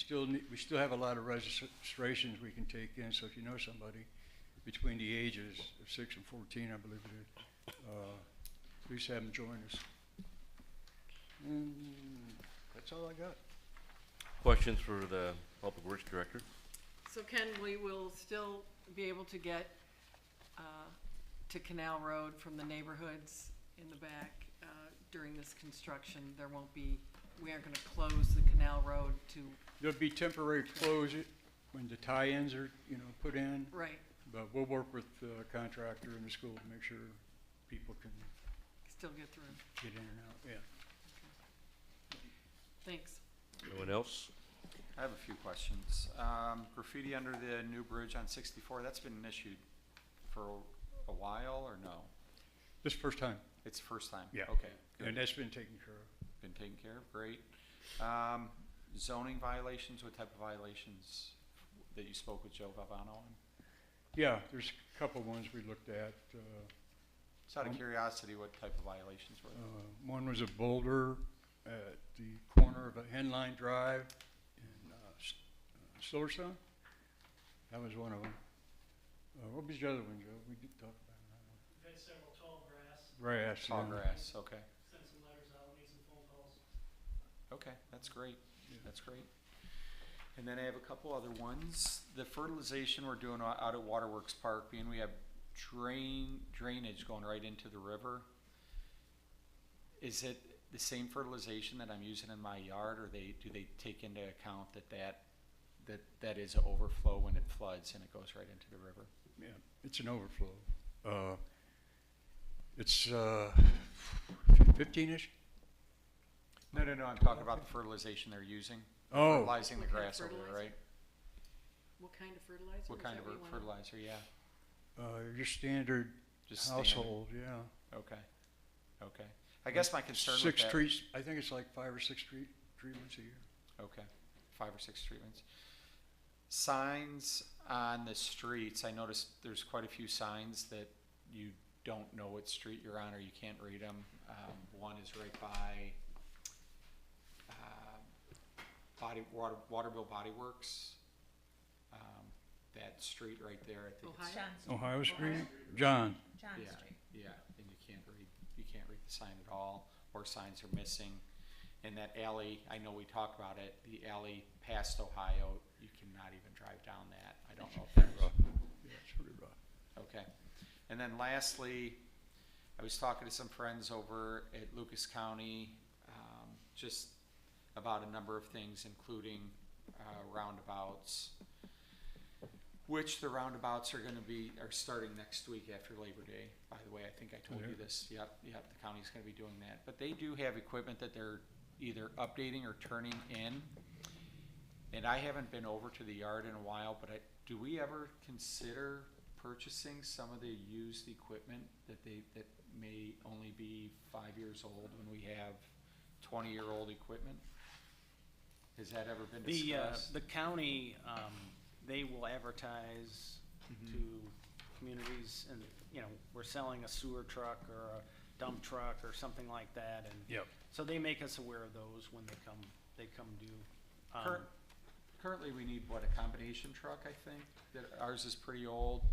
still have a lot of registrations we can take in, so if you know somebody between the ages of 6 and 14, I believe it is, please have them join us. And that's all I got. Questions for the Public Works Director? So Ken, we will still be able to get to Canal Road from the neighborhoods in the back during this construction. There won't be, we aren't gonna close the Canal Road to, There'll be temporary closure when the tie-ins are, put in, right, but we'll work with the contractor and the school to make sure people can still get through. get in and out, yeah. Thanks. Anyone else? I have a few questions. Graffiti under the new bridge on 64, that's been issued for a while or no? This first time, It's the first time? yeah. Okay, And good. that's been taken care of. Been taken care of, great. Zoning violations, what type of violations that you spoke with Joe Valvano on? Yeah, there's a couple ones we looked at. Just out of curiosity, what type of violations were there? One was a boulder at the corner of a Henline Drive in Silverstone. That was one of them. What was the other one, Joe? We did talk about that one. We've had several tall grass, Grass. Tall yeah. grass, okay. sent some letters out, made some phone calls. Okay, that's great, that's great. And then I have a couple other ones. The fertilization we're doing out at Waterworks Park, being we have drainage going right into the river. Is it the same fertilization that I'm using in my yard, or do they take into account that is an overflow when it floods and it goes right into the river? Yeah, it's an overflow. It's 15-ish? No, I'm talking about the fertilization they're using. Oh. Fertilizing the What kind of grass over there, fertilizer? right? What kind of fertilizer? What Is kind that of what you wanna- fertilizer, yeah? Your standard Just standard. household, yeah. Okay, okay. I guess my concern with Six that. treats, I think it's like 5 or 6 treatments a year. Okay, 5 or 6 treatments. Signs on the streets, I noticed there's quite a few signs that you don't know what street you're on or you can't read them. One is right by Waterville Body Works. That street right there, I think it's. Ohio? Ohio Street? John. John Yeah, Street. yeah, and you can't read the sign at all, or signs are missing. And that alley, I know we talked about it, the alley past Ohio, you cannot even drive down that. I don't know if that's. Yeah, it's pretty rough. Okay. And then lastly, I was talking to some friends over at Lucas County, just about a number of things, including roundabouts, which the roundabouts are starting next week after Labor Day. By the way, I think I told you this. Yep, the county's gonna be doing that. But they do have equipment that they're either updating or turning in. And I haven't been over to the yard in a while, but do we ever consider purchasing some of the used equipment that may only be 5 years old when we have 20-year-old equipment? Has that ever been discussed? The county, they will advertise to communities, and, we're selling a sewer truck or a dump truck or something like that, and Yep. so they make us aware of those when they come due. Currently, we need, a combination truck, I think? Ours is pretty old.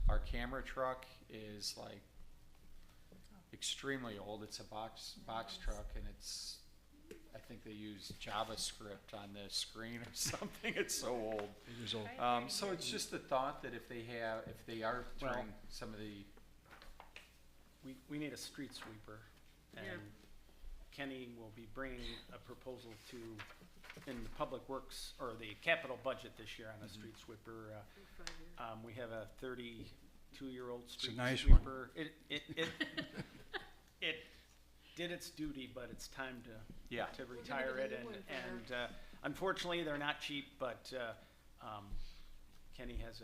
Our camera truck is like extremely old. It's a box truck, and I think they use JavaScript on the screen or something. It's so old. It is old. So it's just the thought that if they are turning some of the, We need a street sweeper, and Yeah. Kenny will be bringing a proposal in the Public Works, or the capital budget this year on a street sweeper. 5 years. We have a 32-year-old street nice one. sweeper. It did its duty, but it's time to retire it, and unfortunately, they're not cheap, but Kenny has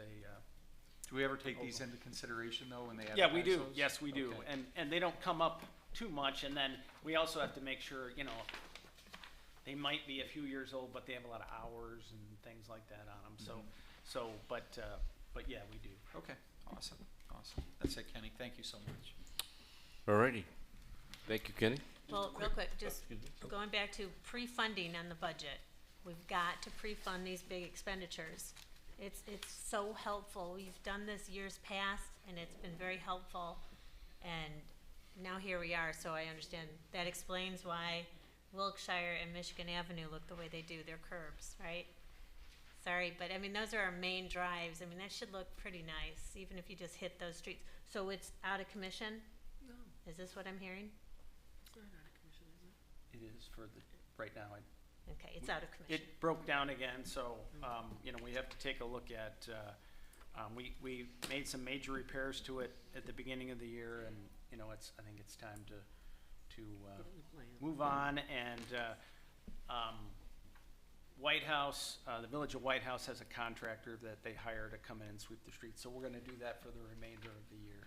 do we ever take these into consideration though when they yeah, we do. advertise those? Yes, we do. Okay. And they don't come up too much, and then we also have to make sure, they might be a few years old, but they have a lot of hours and things like that on them. But yeah, we do. Okay, awesome. That's it, Kenny. Thank you so much. Alrighty. Thank you, Kenny. Well, real quick, just Excuse me. going back to pre-funding on the budget. We've got to pre-fund these big expenditures. It's so helpful. We've done this years past, and it's been very helpful. And now here we are, so I understand. That explains why Wilkshire and Michigan Avenue look the way they do, their curbs, right? sorry, but I mean, those are our main drives. I mean, that should look pretty nice, even if you just hit those streets. So it's out of commission? No, Is this what I'm hearing? it's not out of commission, is it? It is for the, right now, Okay, it's out of commission. it broke down again, so, you know, we have to take a look at, we made some major repairs to it at the beginning of the year, and, you know, I think it's time to Get in the plan. move on, and, White House, the Village of White House has a contractor that they hire to come in and sweep the streets, so we're gonna do that for the remainder of the year.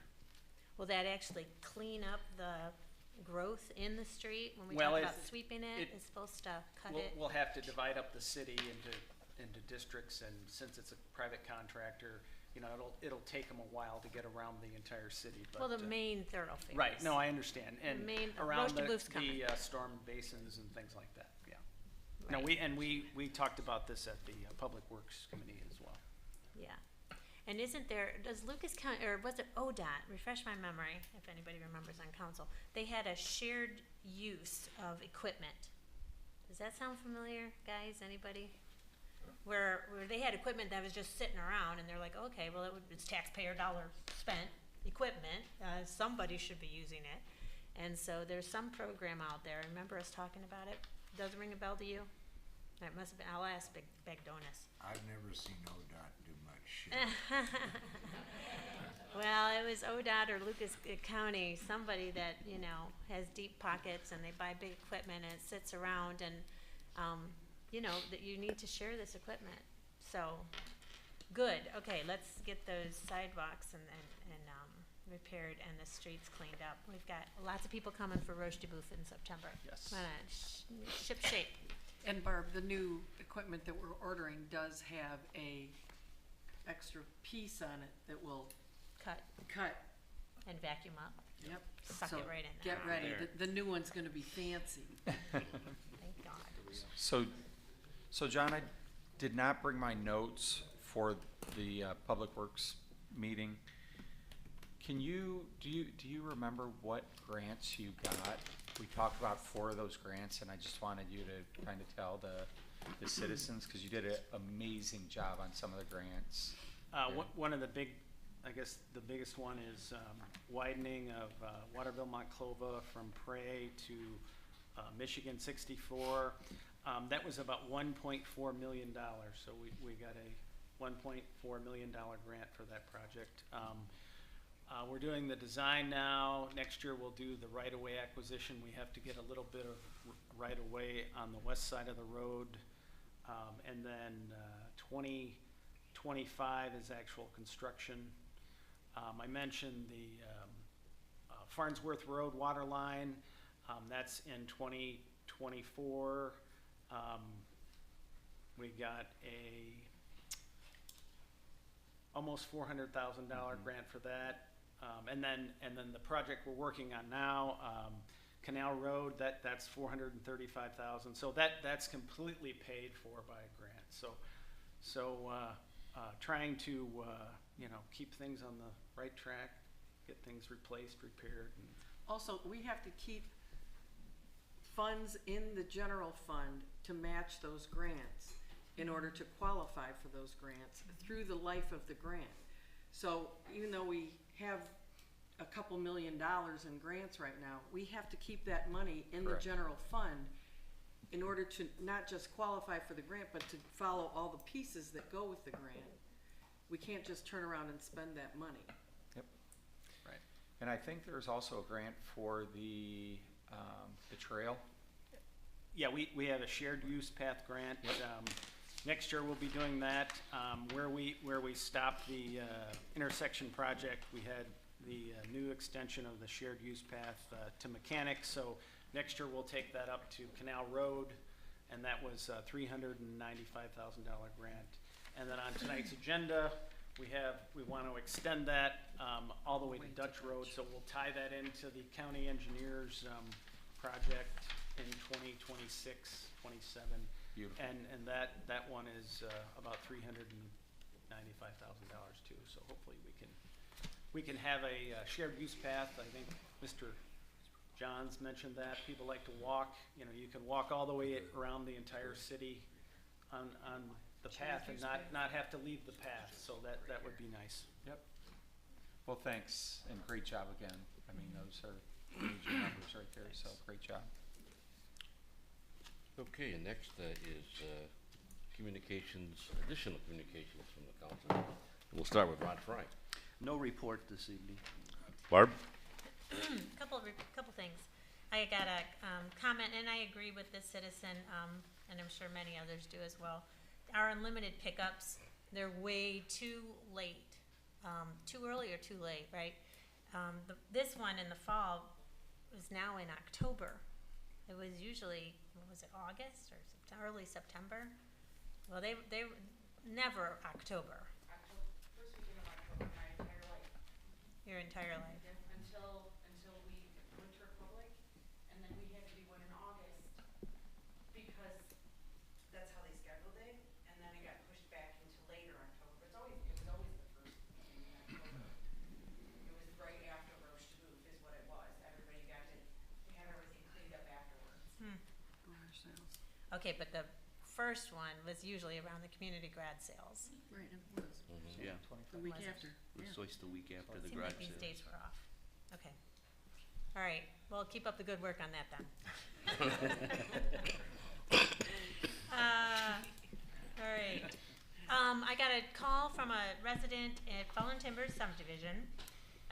Will that actually clean up the growth in the street? When we Well, talk it- about sweeping it, it- it's supposed to cut We'll, it? we'll have to divide up the city into districts, and since it's a private contractor, you know, it'll take them a while to get around the entire city, but. Well, the main thoroughfares. Right, no, I understand, and main- around Roche de Bouff's coming. the storm basins and things like that, yeah. No, we talked about this at the Public Works Committee as well. Yeah. And isn't there, does Lucas County, or was it ODOT, refresh my memory, if anybody remembers on council, they had a shared use of equipment. Does that sound familiar, guys, anybody? Where they had equipment that was just sitting around, and they're like, okay, well, it's taxpayer dollar spent equipment, somebody should be using it. And so there's some program out there, remember us talking about it? Does it ring a bell to you? That must have been, I'll ask Beg Donis. I've never seen ODOT do much. Well, it was ODOT or Lucas County, somebody that, you know, has deep pockets and they buy big equipment and it sits around and, you know, that you need to share this equipment. So, good, okay, let's get those sidewalks and repaired and the streets cleaned up. We've got lots of people coming for Roche de Boeuf in September. Yes. Ship shape. And Barb, the new equipment that we're ordering does have a extra piece on it that will cut. And vacuum up. Yep. Suck So it right in there. Get ready, the new one's gonna be fancy. Thank God. So John, I did not bring my notes for the Public Works meeting. Do you remember what grants you got? We talked about 4 of those grants, and I just wanted you to kind of tell the citizens, because you did an amazing job on some of the grants. One of the big, I guess the biggest one is widening of Waterville Monclova from Prey to Michigan 64. That was about $1.4 million, so we got a $1.4 million grant for that project. We're doing the design now. Next year we'll do the right-of-way acquisition. We have to get a little bit of right-of-way on the west side of the road. And then 2025 is actual construction. I mentioned the Farnsworth Road water line. That's in 2024. We got a almost $400,000 grant for that. And then the project we're working on now, Canal Road, that's $435,000. So that's completely paid for by a grant. So trying to you know, keep things on the right track, get things replaced, repaired. Also, we have to keep funds in the general fund to match those grants in order to qualify for those grants through the life of the grant. So even though we have a couple $1 million in grants right now, we have to keep that money in the general fund in order to not just qualify for the grant, but to follow all the pieces that go with the grant. We can't just turn around and spend that money. Yep. Right. And I think there's also a grant for the trail. Yeah, we have a shared use path grant. Next year we'll be doing that. Where we stopped the intersection project, we had the new extension of the shared use path to Mechanics. So next year we'll take that up to Canal Road, and that was a $395,000 grant. And then on tonight's agenda, we want to extend that all the way to Dutch Road. So we'll tie that into the county engineers project in 2026, 27. Beautiful. And that one is about $395,000 too. So hopefully we can have a shared use path. I think Mr. Johns mentioned that. People like to walk. You know, you can walk all the way around the entire city on the path and not have to leave the path, so that would be nice. Yep. Well, thanks, and great job again. I mean, those are major numbers right there, so great job. Okay, and next is additional communications from the council. We'll start with Rod Fry. No report this evening. Barb? Couple things. I got a comment, and I agree with this citizen, and I'm sure many others do as well. Our unlimited pickups, they're way too late. Too early or too late, right? This one in the fall is now in October. It was usually, what was it, August or early September? Well, they never October. First weekend of October, my entire life. Your entire life. Until we went to Republic, and then we had to do one in August because that's how they scheduled it, and then it got pushed back into later October. It was always the first weekend in October. It was right after Roche to Booth is what it was. Everybody got to have everything cleaned up afterwards. Garage sales. Okay, but the first one was usually around the community grad sales. Right, it was. Yeah. The week Was it? after. It was always the week after the Seemed garage like these sales. dates were off. Okay. All right, well, keep up the good work on that then. All right. I got a call from a resident at Fallen Timbers subdivision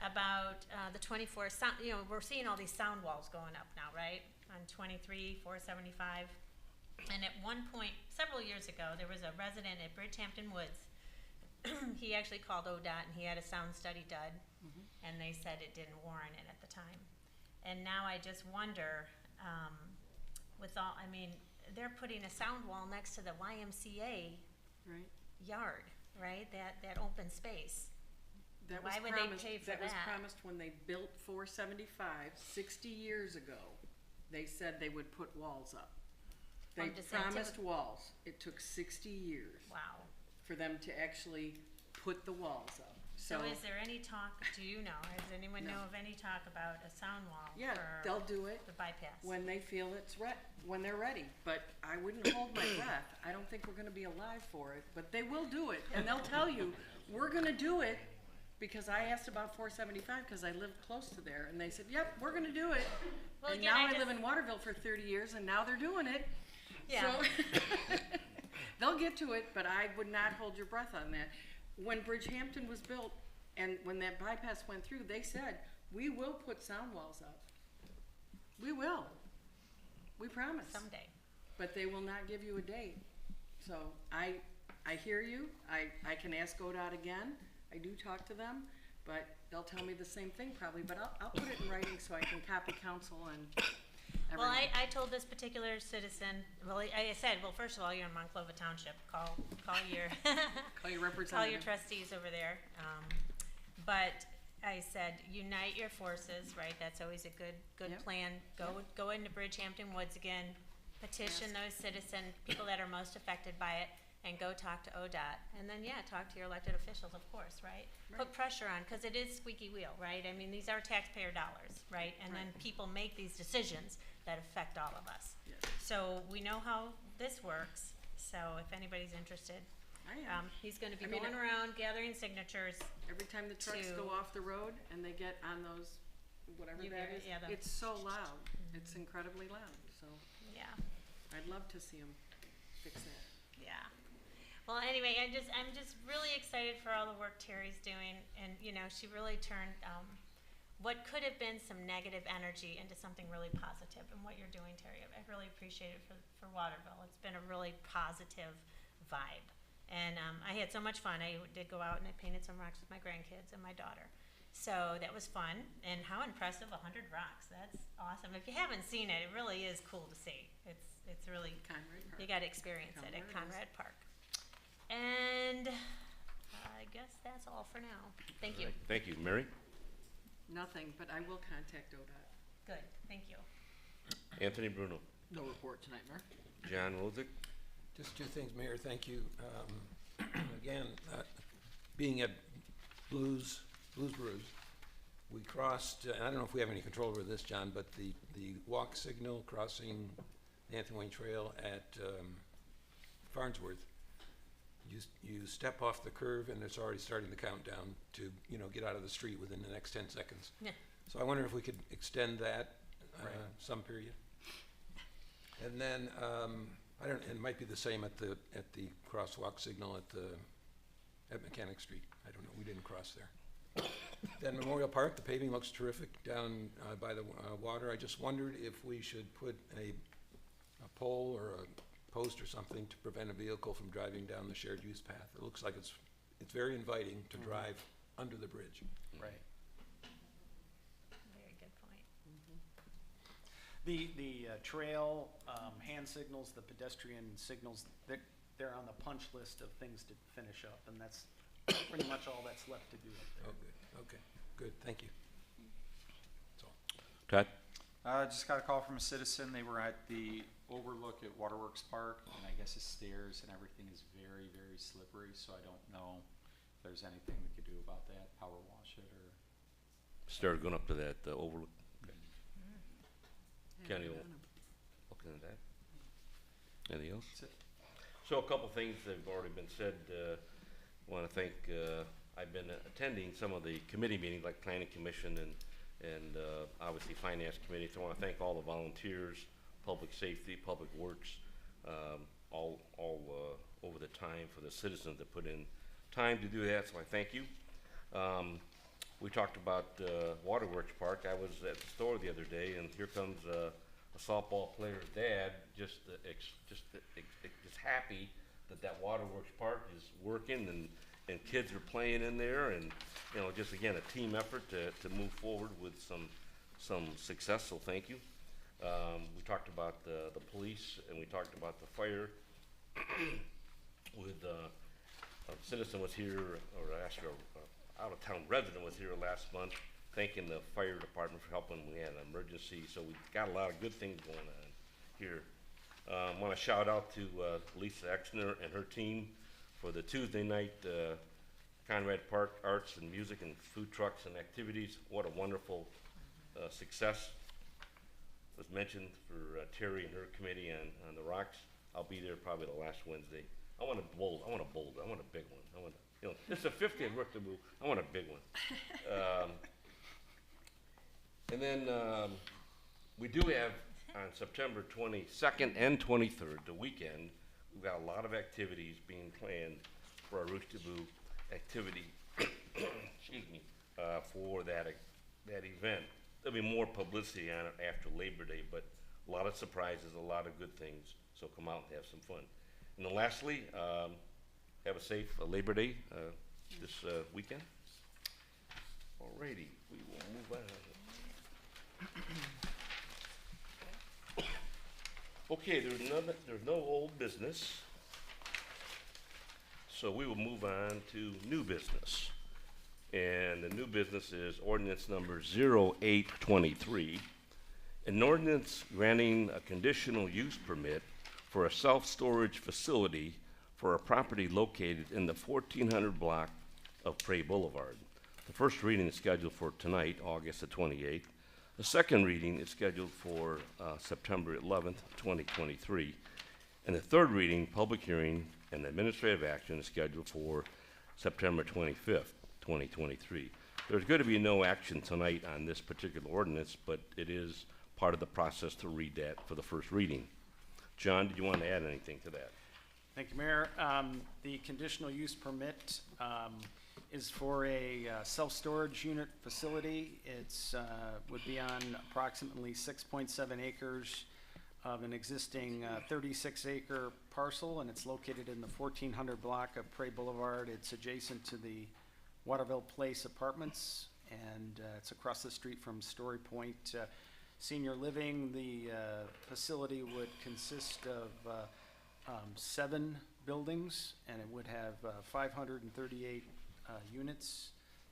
about the 24 sound, we're seeing all these sound walls going up now, right? On 23, 475. And at one point, several years ago, there was a resident at Bridgehampton Woods. He actually called ODOT and he had a sound study done, and they said it didn't warrant it at the time. And now I just wonder, they're putting a sound wall next to the YMCA Right. yard, right? That open space. That Why was would promised, they pay for that was that? promised when they built 475, 60 years ago. They said they would put walls up. They From December to- promised walls. It took 60 years Wow. for them to actually put the walls up. So is there any talk, do you know, does anyone No. know of any talk about a sound wall Yeah, for they'll do it the bypass? when they feel it's when they're ready. But I wouldn't hold my breath. I don't think we're gonna be alive for it, but they will do it. And they'll tell you, we're gonna do it, because I asked about 475 because I live close to there, and they said, yep, we're gonna do it. Well, And again, now I I live just- in Waterville for 30 years, and now they're doing it. Yeah. So they'll get to it, but I would not hold your breath on that. When Bridgehampton was built, and when that bypass went through, they said, we will put sound walls up. We will. We promise. Someday. But they will not give you a date. So I hear you. I can ask ODOT again. I do talk to them, but they'll tell me the same thing probably. But I'll put it in writing so I can copy council and Well, everyone. I told this particular citizen, well, I said, well, first of all, you're in Monclova Township, call your, Call your call representative. your trustees over there. But I said, unite your forces, right, that's always a good Yep. plan. Go into Bridgehampton Woods again, petition those citizen, people that are most affected by it, and go talk to ODOT. And then, yeah, talk to your elected officials, of course, right? Put pressure on, because it is squeaky wheel, right? I mean, these are taxpayer dollars, right? And then people make these decisions that affect all of us. Yes. So we know how this works, so if anybody's interested. I am. He's gonna be I mean, going around gathering signatures. Every time the trucks to- go off the road and they get on those, whatever You that get it, is, yeah, the- it's so loud. It's incredibly loud, so Yeah, I'd love to see them fix that. yeah. Well, anyway, I'm just really excited for all the work Terry's doing, and, she really turned, what could have been some negative energy into something really positive, and what you're doing, Terry, I really appreciate it for Waterville. It's been a really positive vibe. And I had so much fun. I did go out and I painted some rocks with my grandkids and my daughter. So that was fun. And how impressive, 100 rocks. That's awesome. If you haven't seen it, it really is cool to see. It's really, Conrad Park. you got to experience it at Conrad Conrad Park. And I guess that's all for now. Thank you. Thank you. Mary? Nothing, but I will contact ODOT. Good, thank you. Anthony Bruno? No report tonight, Mayor. John Rozick? Just two things, Mayor, thank you. Again, being at Blues Brews, we crossed, I don't know if we have any control over this, John, but the walk signal crossing the Anthony Wayne Trail at Farnsworth, you step off the curve and it's already starting the countdown to, you know, get out of the street within the next 10 seconds. Yeah. So I wonder if we could extend that Right. some period. And then, I don't, it might be the same at the crosswalk signal at Mechanic Street. I don't know, we didn't cross there. Then Memorial Park, the paving looks terrific down by the water. I just wondered if we should put a pole or a post or something to prevent a vehicle from driving down the shared use path. It looks like it's very inviting to drive under the bridge. Right. Very good point. The trail, hand signals, the pedestrian signals, they're on the punch list of things to finish up, and that's pretty much all that's left to do up there. Oh, good. Okay, good. Thank you. That's all. Todd? Just got a call from a citizen. They were at the overlook at Waterworks Park, and I guess the stairs and everything is very, very slippery, so I don't know if there's anything we could do about that, power wash it or. Started going up to that overlook. Kenny will look into that. Anything else? That's it. So a couple things that have already been said. Want to thank, I've been attending some of the committee meetings like Planning Commission and obviously Finance Committee. So I want to thank all the volunteers, Public Safety, Public Works, all over the time for the citizens that put in time to do that. So I thank you. We talked about Waterworks Park. I was at the store the other day, and here comes a softball player's dad, just happy that Waterworks Park is working and kids are playing in there, and you know, just again a team effort to move forward with some success. So thank you. We talked about the police, and we talked about the fire. With a citizen was here, or actually out-of-town resident was here last month, thanking the fire department for helping. We had an emergency, so we got a lot of good things going on here. Want to shout out to Lisa Exner and her team for the Tuesday night Conrad Park Arts and Music and Food Trucks and Activities. What a wonderful success. Was mentioned for Terry and her committee on the Rocks. I'll be there probably the last Wednesday. I want a bold. I want a big one. I want, you know, this is the 50th birthday move. I want a big one. And then we do have on September 22nd and 23rd, the weekend, we've got a lot of activities being planned for our Rooster Boo activity. Excuse me, for that event. There'll be more publicity on it after Labor Day, but a lot of surprises, a lot of good things. So come out and have some fun. And then lastly, have a safe Labor Day this weekend. Alrighty, we will move on. Okay, there's no old business, so we will move on to new business. And the new business is ordinance number 0823, an ordinance granting a conditional use permit for a self-storage facility for a property located in the 1400 block of Prairie Boulevard. The first reading is scheduled for tonight, August the 28th. The second reading is scheduled for September 11th, 2023. And the third reading, public hearing, and administrative action is scheduled for September 25th, 2023. There's going to be no action tonight on this particular ordinance, but it is part of the process to read that for the first reading. John, did you want to add anything to that? Thank you, Mayor. The conditional use permit is for a self-storage unit facility. It's would be on approximately 6.7 acres of an existing 36-acre parcel, and it's located in the 1400 block of Prairie Boulevard. It's adjacent to the Waterville Place Apartments, and it's across the street from Story Point Senior Living. The facility would consist of 7 buildings, and it would have 538 units.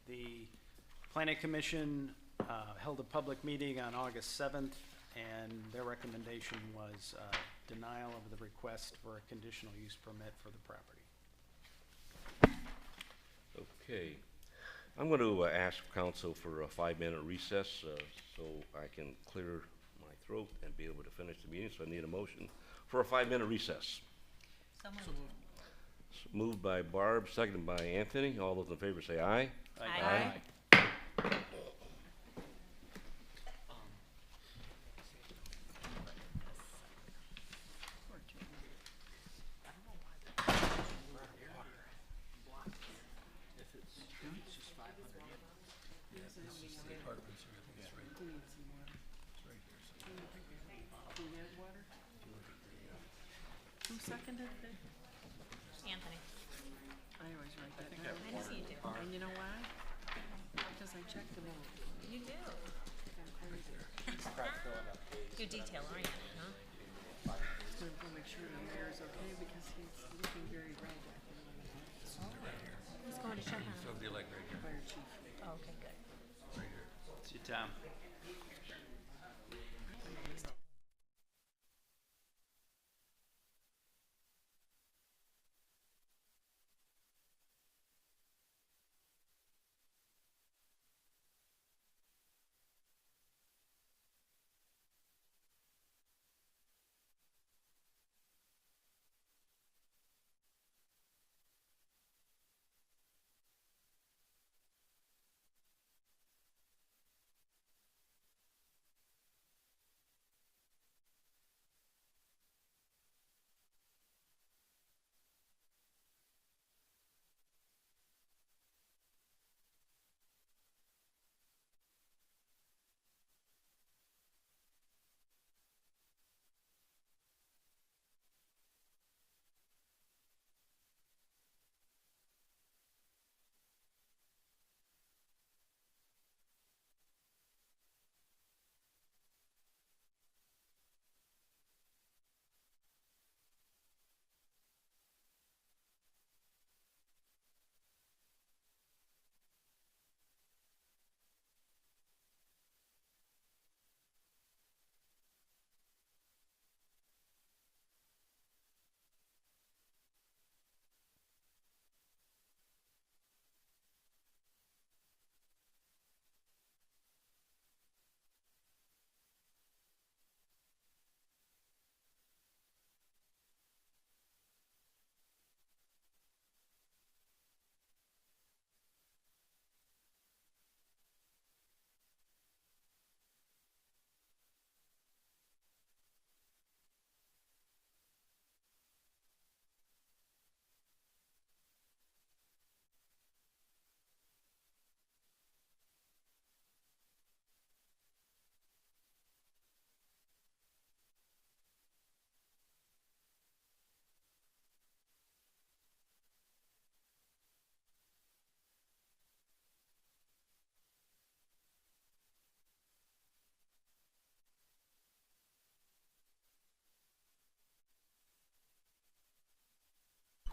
The Planning Commission held a public meeting on August 7th, and their recommendation was denial of the request for a conditional use permit for the property. Okay. I'm going to ask council for a 5-minute recess so I can clear my throat and be able to finish the meeting. So I need a motion for a 5-minute recess. So moved. Moved by Barb, seconded by Anthony. All those in favor say aye. Aye. Who seconded it? Anthony. I always write that I down. see you do. And you know why? Because I checked them all. You do. I'm crazy. You're detail oriented, huh? Just gonna go make sure the mayor's okay because he's looking very red. Who's going to check on him? Somebody like right here. Fire chief. Oh, okay, good. Right here. See you, Tom.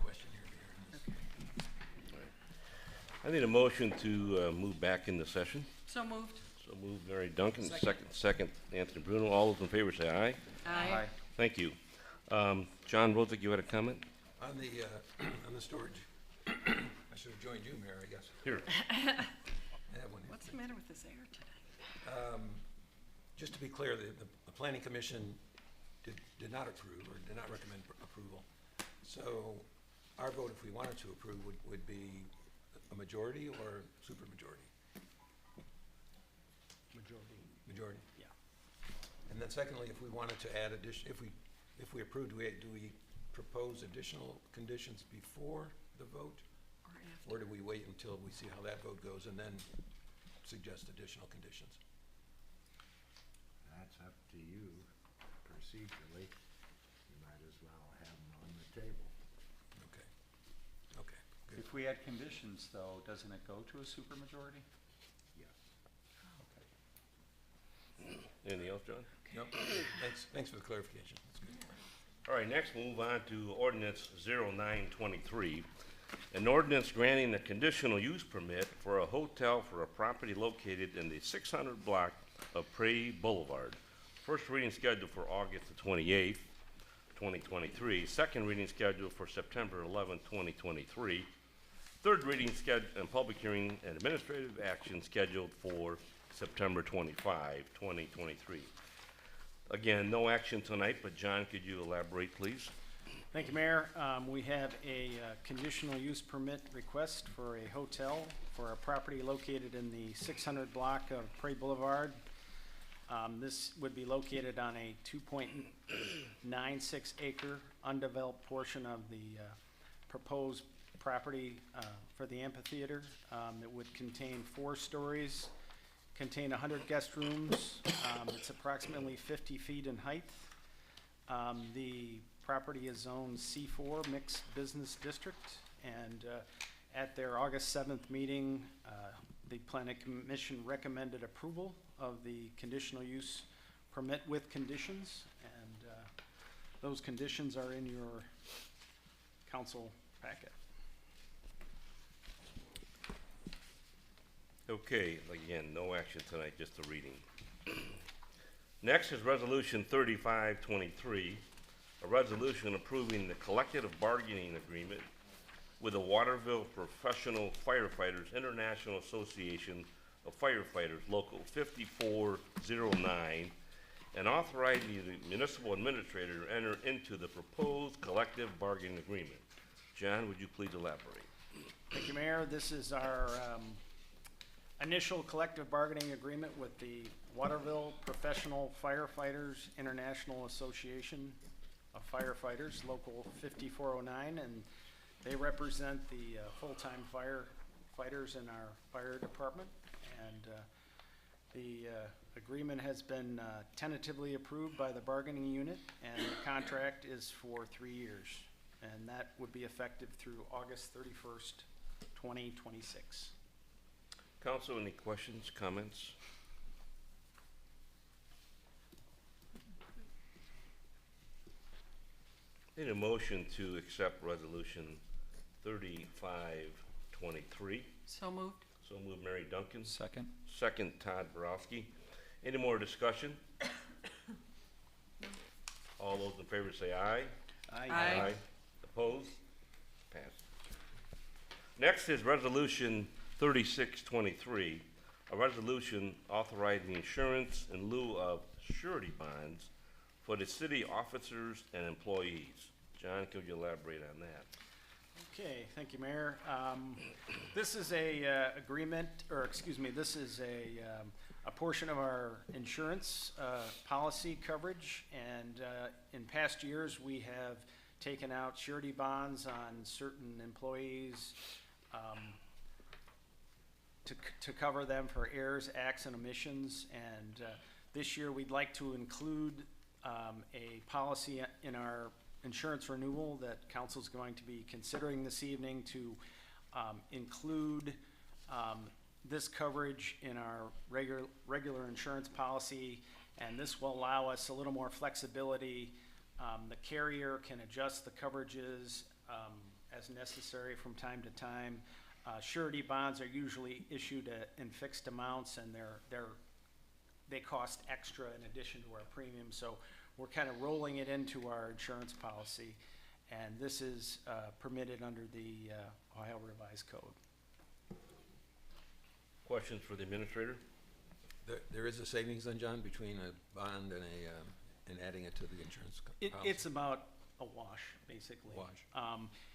Question here, Mayor. I need a motion to move back into session. So moved. So moved, Mary Duncan. Second, Anthony Bruno. All those in favor say aye. Aye. Thank you. John Rozick, you had a comment? On the storage, I should have joined you, Mayor, I guess. Here. I have one here. What's the matter with this air tonight? Just to be clear, the planning commission did not approve or did not recommend approval. So our vote, if we wanted to approve, would be a majority or supermajority? Majority. Yeah. And then secondly, if we wanted to add if we approved, do we propose additional conditions before the vote? Or after? Or do we wait until we see how that vote goes and then suggest additional conditions? That's up to you procedurally. You might as well have them on the table. Okay. Okay, good. If we add conditions, though, doesn't it go to a supermajority? Yes. Anything else, John? Nope. Thanks for the clarification. That's good. All right, next we'll move on to ordinance 0923. An ordinance granting a conditional use permit for a hotel for a property located in the 600 block of Prairie Boulevard. First reading scheduled for August the 28th, 2023. Second reading scheduled for September 11th, 2023. Third reading scheduled and public hearing and administrative action scheduled for September 25, 2023. Again, no action tonight, but John, could you elaborate, please? Thank you, Mayor. We have a conditional use permit request for a hotel for a property located in the 600 block of Prairie Boulevard. This would be located on a 2.96 acre undeveloped portion of the proposed property for the amphitheater. It would contain 4 stories, contain 100 guest rooms. It's approximately 50 feet in height. The property is zoned C4 Mixed Business District, and at their August 7th meeting, the Planning Commission recommended approval of the conditional use permit with conditions, and those conditions are in your council packet. Okay, again, no action tonight, just a reading. Next is Resolution 3523, a resolution approving the collective bargaining agreement with the Waterville Professional Firefighters International Association of Firefighters, Local 5409, and authorizing the municipal administrator to enter into the proposed collective bargaining agreement. John, would you please elaborate? Thank you, Mayor. This is our initial collective bargaining agreement with the Waterville Professional Firefighters International Association of Firefighters, Local 5409, and they represent the full-time firefighters in our fire department. And the agreement has been tentatively approved by the bargaining unit, and the contract is for 3 years, and that would be effective through August 31st, 2026. Council, any questions, comments? Need a motion to accept Resolution 3523. So moved. So moved, Mary Duncan. Second. Second, Todd Borowski. Any more discussion? All those in favor say aye. Aye. Opposed? Passed. Next is Resolution 3623, a resolution authorizing insurance in lieu of surety bonds for the city officers and employees. John, could you elaborate on that? Okay, thank you, Mayor. This is a agreement, or excuse me, this is a portion of our insurance policy coverage, and in past years we have taken out surety bonds on certain employees to cover them for errors, acts, and omissions. And this year we'd like to include a policy in our insurance renewal that council's going to be considering this evening to include this coverage in our regular insurance policy, and this will allow us a little more flexibility. The carrier can adjust the coverages as necessary from time to time. Surety bonds are usually issued in fixed amounts, and they cost extra in addition to our premium, so we're kind of rolling it into our insurance policy, and this is permitted under the Ohio Revised Code. Questions for the administrator? There is a savings then, John, between a bond and and adding it to the insurance policy? It's about a wash, basically. Wash.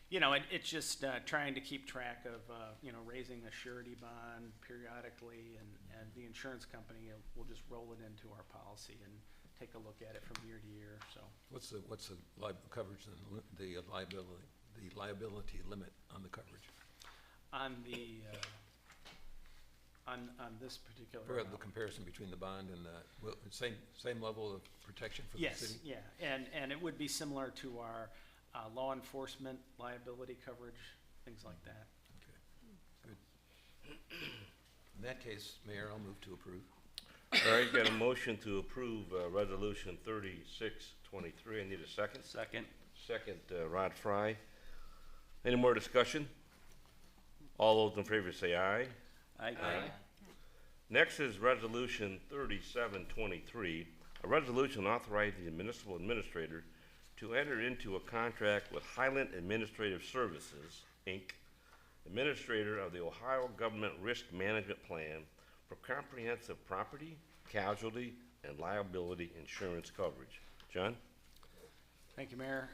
You know, it's just trying to keep track of, you know, raising a surety bond periodically, and the insurance company will just roll it into our policy and take a look at it from year to year, so. What's the coverage then, the liability limit on the coverage? On the, on this particular. For the comparison between the bond and the, same level of protection for the city? Yes, yeah, and it would be similar to our law enforcement liability coverage, things like that. Okay, good. In that case, Mayor, I'll move to approve. All right, got a motion to approve Resolution 3623. I need a second. Second. Second, Rod Fry. Any more discussion? All those in favor say aye. Aye. Next is Resolution 3723, a resolution authorizing the municipal administrator to enter into a contract with Highland Administrative Services, Inc., administrator of the Ohio Government Risk Management Plan for comprehensive property, casualty, and liability insurance coverage. John? Thank you, Mayor.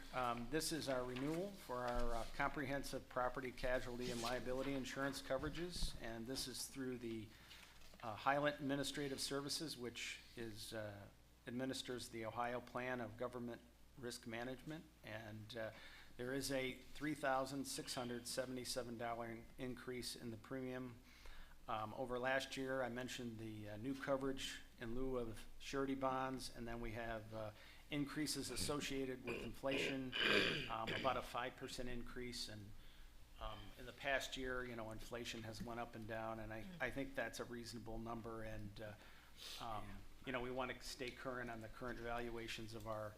This is our renewal for our comprehensive property casualty and liability insurance coverages, and this is through the Highland Administrative Services, which is administers the Ohio Plan of Government Risk Management, and there is a $3,677 increase in the premium. Over last year, I mentioned the new coverage in lieu of surety bonds, and then we have increases associated with inflation, about a 5% increase, and in the past year, you know, inflation has went up and down, and I think that's a reasonable number, and you know, we want to stay current on the current valuations of our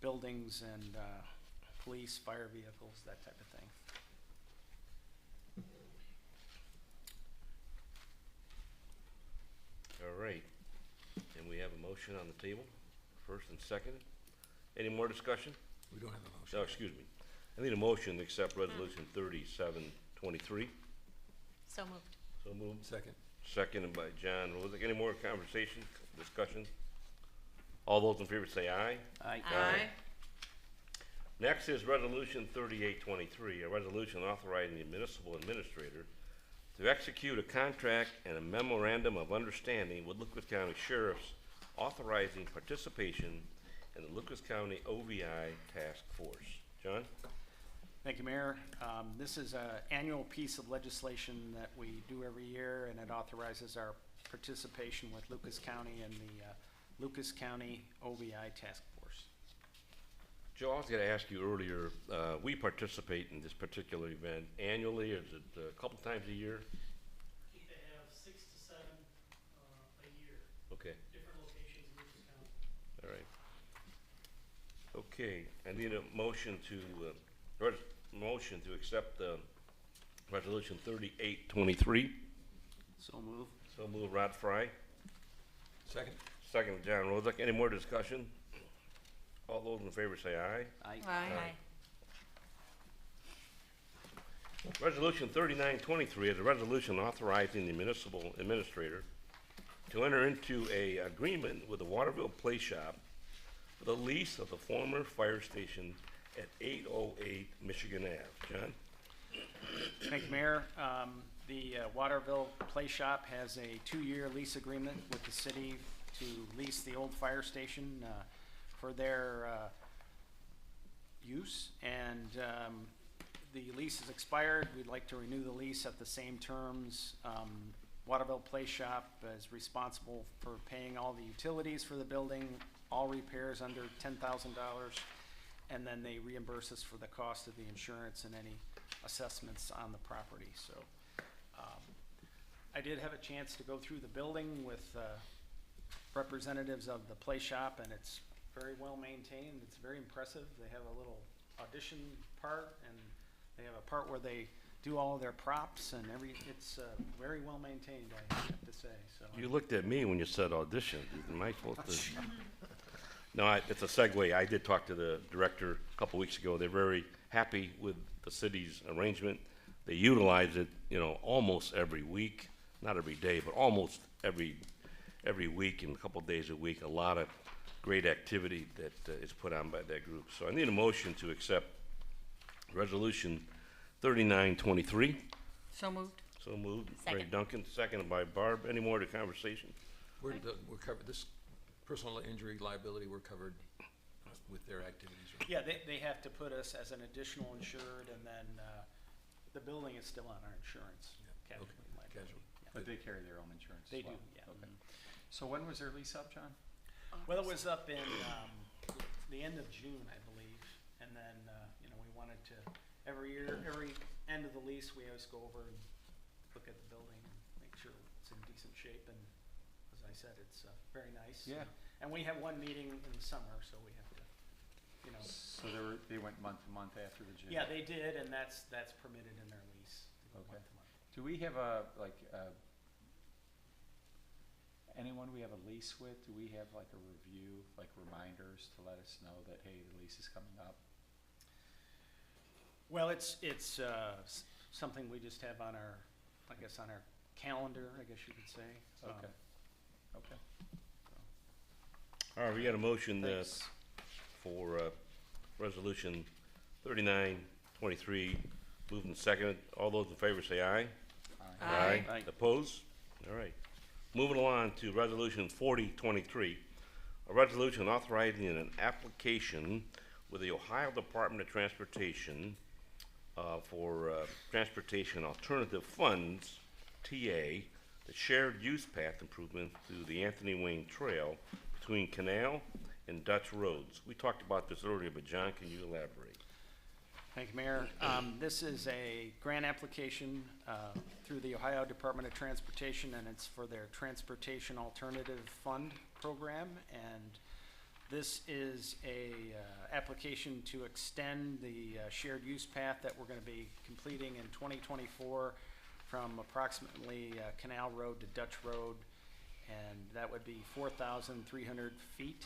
buildings and police, fire vehicles, that type of thing. All right, and we have a motion on the table, first and second. Any more discussion? We don't have a motion. No, excuse me. I need a motion to accept resolution 3723. So moved. So moved. Second. Seconded by John Rozak. Any more conversation, discussion? All those in favor say aye. Aye. Aye. Next is resolution 3823, a resolution authorizing the municipal administrator to execute a contract and a memorandum of understanding with Lucas County Sheriff's authorizing participation in the Lucas County OVI Task Force. John? Thank you, Mayor. This is an annual piece of legislation that we do every year, and it authorizes our participation with Lucas County and the Lucas County OVI Task Force. Joe, I was going to ask you earlier, we participate in this particular event annually, or is it a couple times a year? I think they have 6 to 7 a year. Okay. Different locations in Lucas County. All right. Okay, I need a motion to accept resolution 3823. So move. So move, Rod Fry. Second. Second, John Rozak. Any more discussion? All those in favor say aye. Aye. Aye. Resolution 3923 is a resolution authorizing the municipal administrator to enter into a agreement with the Waterville Play Shop for the lease of the former fire station at 808 Michigan Ave. John? Thank you, Mayor. The Waterville Play Shop has a 2-year lease agreement with the city to lease the old fire station for their use, and the lease has expired. We'd like to renew the lease at the same terms. Waterville Play Shop is responsible for paying all the utilities for the building, all repairs under $10,000, and then they reimburse us for the cost of the insurance and any assessments on the property. So I did have a chance to go through the building with representatives of the Play Shop, and it's very well maintained. It's very impressive. They have a little audition part, and they have a part where they do all of their props, and it's very well maintained, I have to say. So You looked at me when you said audition. Am I supposed to? No, it's a segue. I did talk to the director a couple weeks ago. They're very happy with the city's arrangement. They utilize it, you know, almost every week, not every day, but almost every week and a couple days a week. A lot of great activity that is put on by that group. So I need a motion to accept resolution 3923. So moved. So moved. Second. Ray Duncan, seconded by Barb. Any more to conversation? We're covered, this personal injury liability, we're covered with their activities. Right? yeah, they have to put us as an additional insured, and then the building is still on our insurance. Yeah. Casualty Okay. liability. Casual. Yeah. But they carry their own insurance They as do, well? yeah. Okay. So when was their lease up, John? Well, it was up in the end of June, I believe, and then, you know, we wanted to, every year, every end of the lease, we always go over and look at the building and make sure it's in decent shape, and as I said, it's very nice. Yeah. And we have one meeting in the summer, so we have to, you know. So they went month to month after the gym? Yeah, they did, and that's permitted in their lease, to go Okay. month to month. Do we have anyone we have a lease with, do we have like a review, like reminders to let us know that, hey, the lease is coming up? Well, it's something we just have on our, I guess, on our calendar, I guess you could say. Okay. Okay. All right, we got a motion Thanks. for Resolution 3923, moved and seconded. All those in favor say aye. Aye. Aye. Opposed? All right. Moving along to Resolution 4023, a resolution authorizing an application with the Ohio Department of Transportation for Transportation Alternative Funds, TA, the shared use path improvement through the Anthony Wayne Trail between Canal and Dutch Roads. We talked about this earlier, but John, can you elaborate? Thank you, Mayor. This is a grant application through the Ohio Department of Transportation, and it's for their Transportation Alternative Fund program. And this is a application to extend the shared use path that we're going to be completing in 2024 from approximately Canal Road to Dutch Road, and that would be 4,300 feet.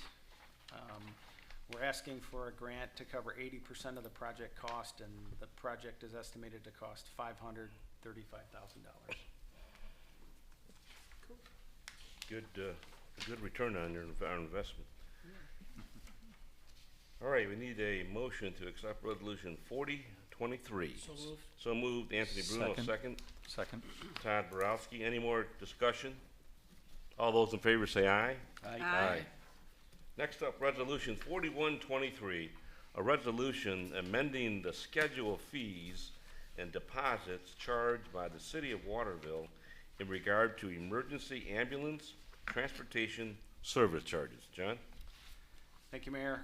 We're asking for a grant to cover 80% of the project cost, and the project is estimated to cost $535,000. Good return on our investment. All right, we need a motion to accept Resolution 4023. So moved. So moved. Anthony Bruno, second. Second. Todd Borowski. Any more discussion? All those in favor say aye. Aye. Next up, Resolution 4123, a resolution amending the schedule of fees and deposits charged by the City of Waterville in regard to emergency ambulance transportation service charges. John? Thank you, Mayor.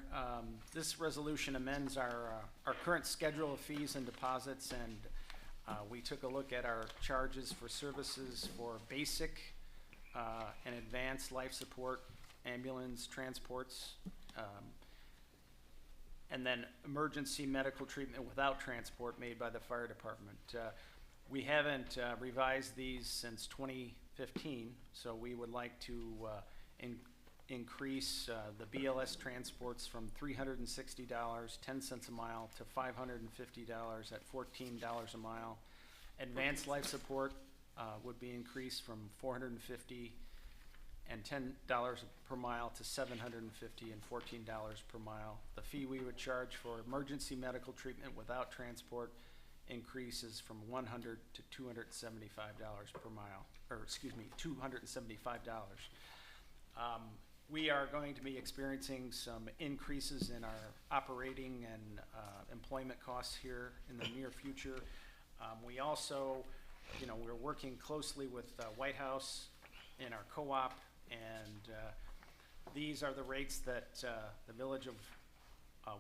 This resolution amends our current schedule of fees and deposits, and we took a look at our charges for services for basic and advanced life support ambulance transports, and then emergency medical treatment without transport made by the fire department. We haven't revised these since 2015, so we would like to increase the BLS transports from $360, 10 cents a mile, to $550 at $14 a mile. Advanced life support would be increased from $450 and $10 per mile to $750 and $14 per mile. The fee we would charge for emergency medical treatment without transport increases from $100 to $275 per mile, or excuse me, $275. We are going to be experiencing some increases in our operating and employment costs here in the near future. We also, we're working closely with White House in our co-op, and these are the rates that the Village of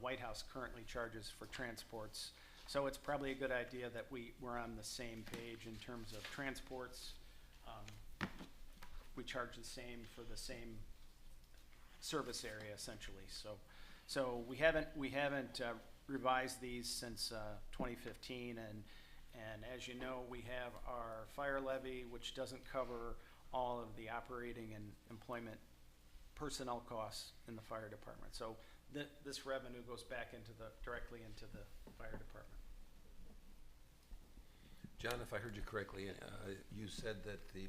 White House currently charges for transports. So it's probably a good idea that we're on the same page in terms of transports. We charge the same for the same service area essentially. So we haven't revised these since 2015, and as you know, we have our fire levy, which doesn't cover all of the operating and employment personnel costs in the fire department. So this revenue goes back directly into the fire department. John, if I heard you correctly, you said that the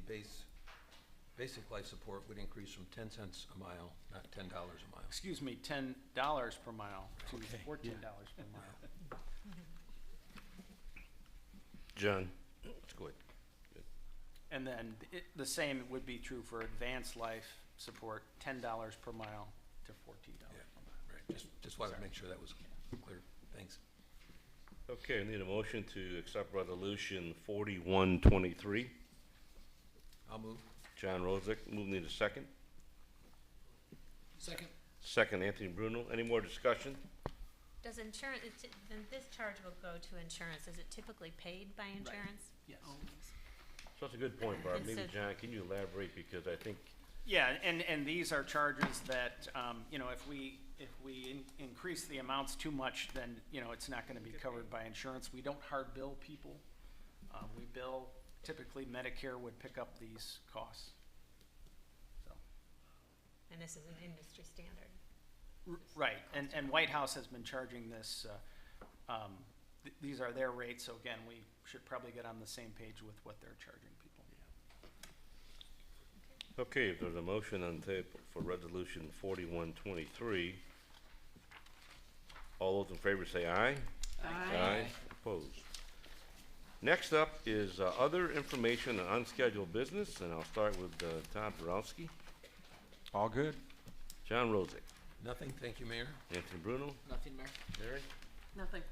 basic life support would increase from 10 cents a mile, not $10 a mile. Excuse me, $10 per mile to $14 per mile. John, let's go ahead. And then the same would be true for advanced life support, $10 per mile to $14 per mile. Right, just wanted to make sure that was clear. Thanks. Okay, we need a motion to accept Resolution 4123. I'll move. John Rozick, need a second. Second. Second, Anthony Bruno. Any more discussion? Does insurance, then this charge will go to insurance. Is it typically paid by insurance? Yes. So that's a good point, Barb. And Maybe, so- John, can you elaborate, because I think, Yeah, and these are charges that, if we increase the amounts too much, then, it's not gonna be covered by insurance. We don't hard bill people. We bill, typically Medicare would pick up these costs. So, And this is an industry standard. right, and White House has been charging this, these are their rates, so again, we should probably get on the same page with what they're charging people. okay, if there's a motion on the table for Resolution 4123, All those in favor say aye. Aye. Opposed. Next up is other information and unscheduled business, and I'll start with Todd Borowski, All good. John Rozak, Nothing, thank you, Mayor. Anthony Bruno, Nothing, Mayor? Larry, Nothing.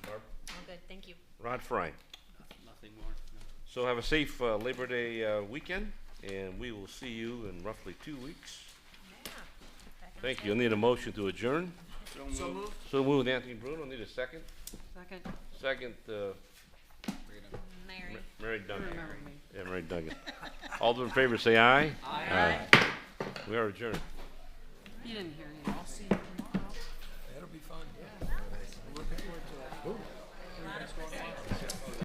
Barb, All good, thank you. Rod Fry. Nothing more, no. So have a safe Labor Day weekend, and we will see you in roughly 2 weeks. Yeah. Back on Thank you. I schedule. need a motion to adjourn. So moved. So moved, Anthony Bruno. Need a second. Second. Second, Mary. Mary Duggan. Remember me. Yeah, Mary Duggan. All those in favor say aye. Aye. We are adjourned. You didn't hear me. I'll see you tomorrow. That'll be fun. Looking forward to it.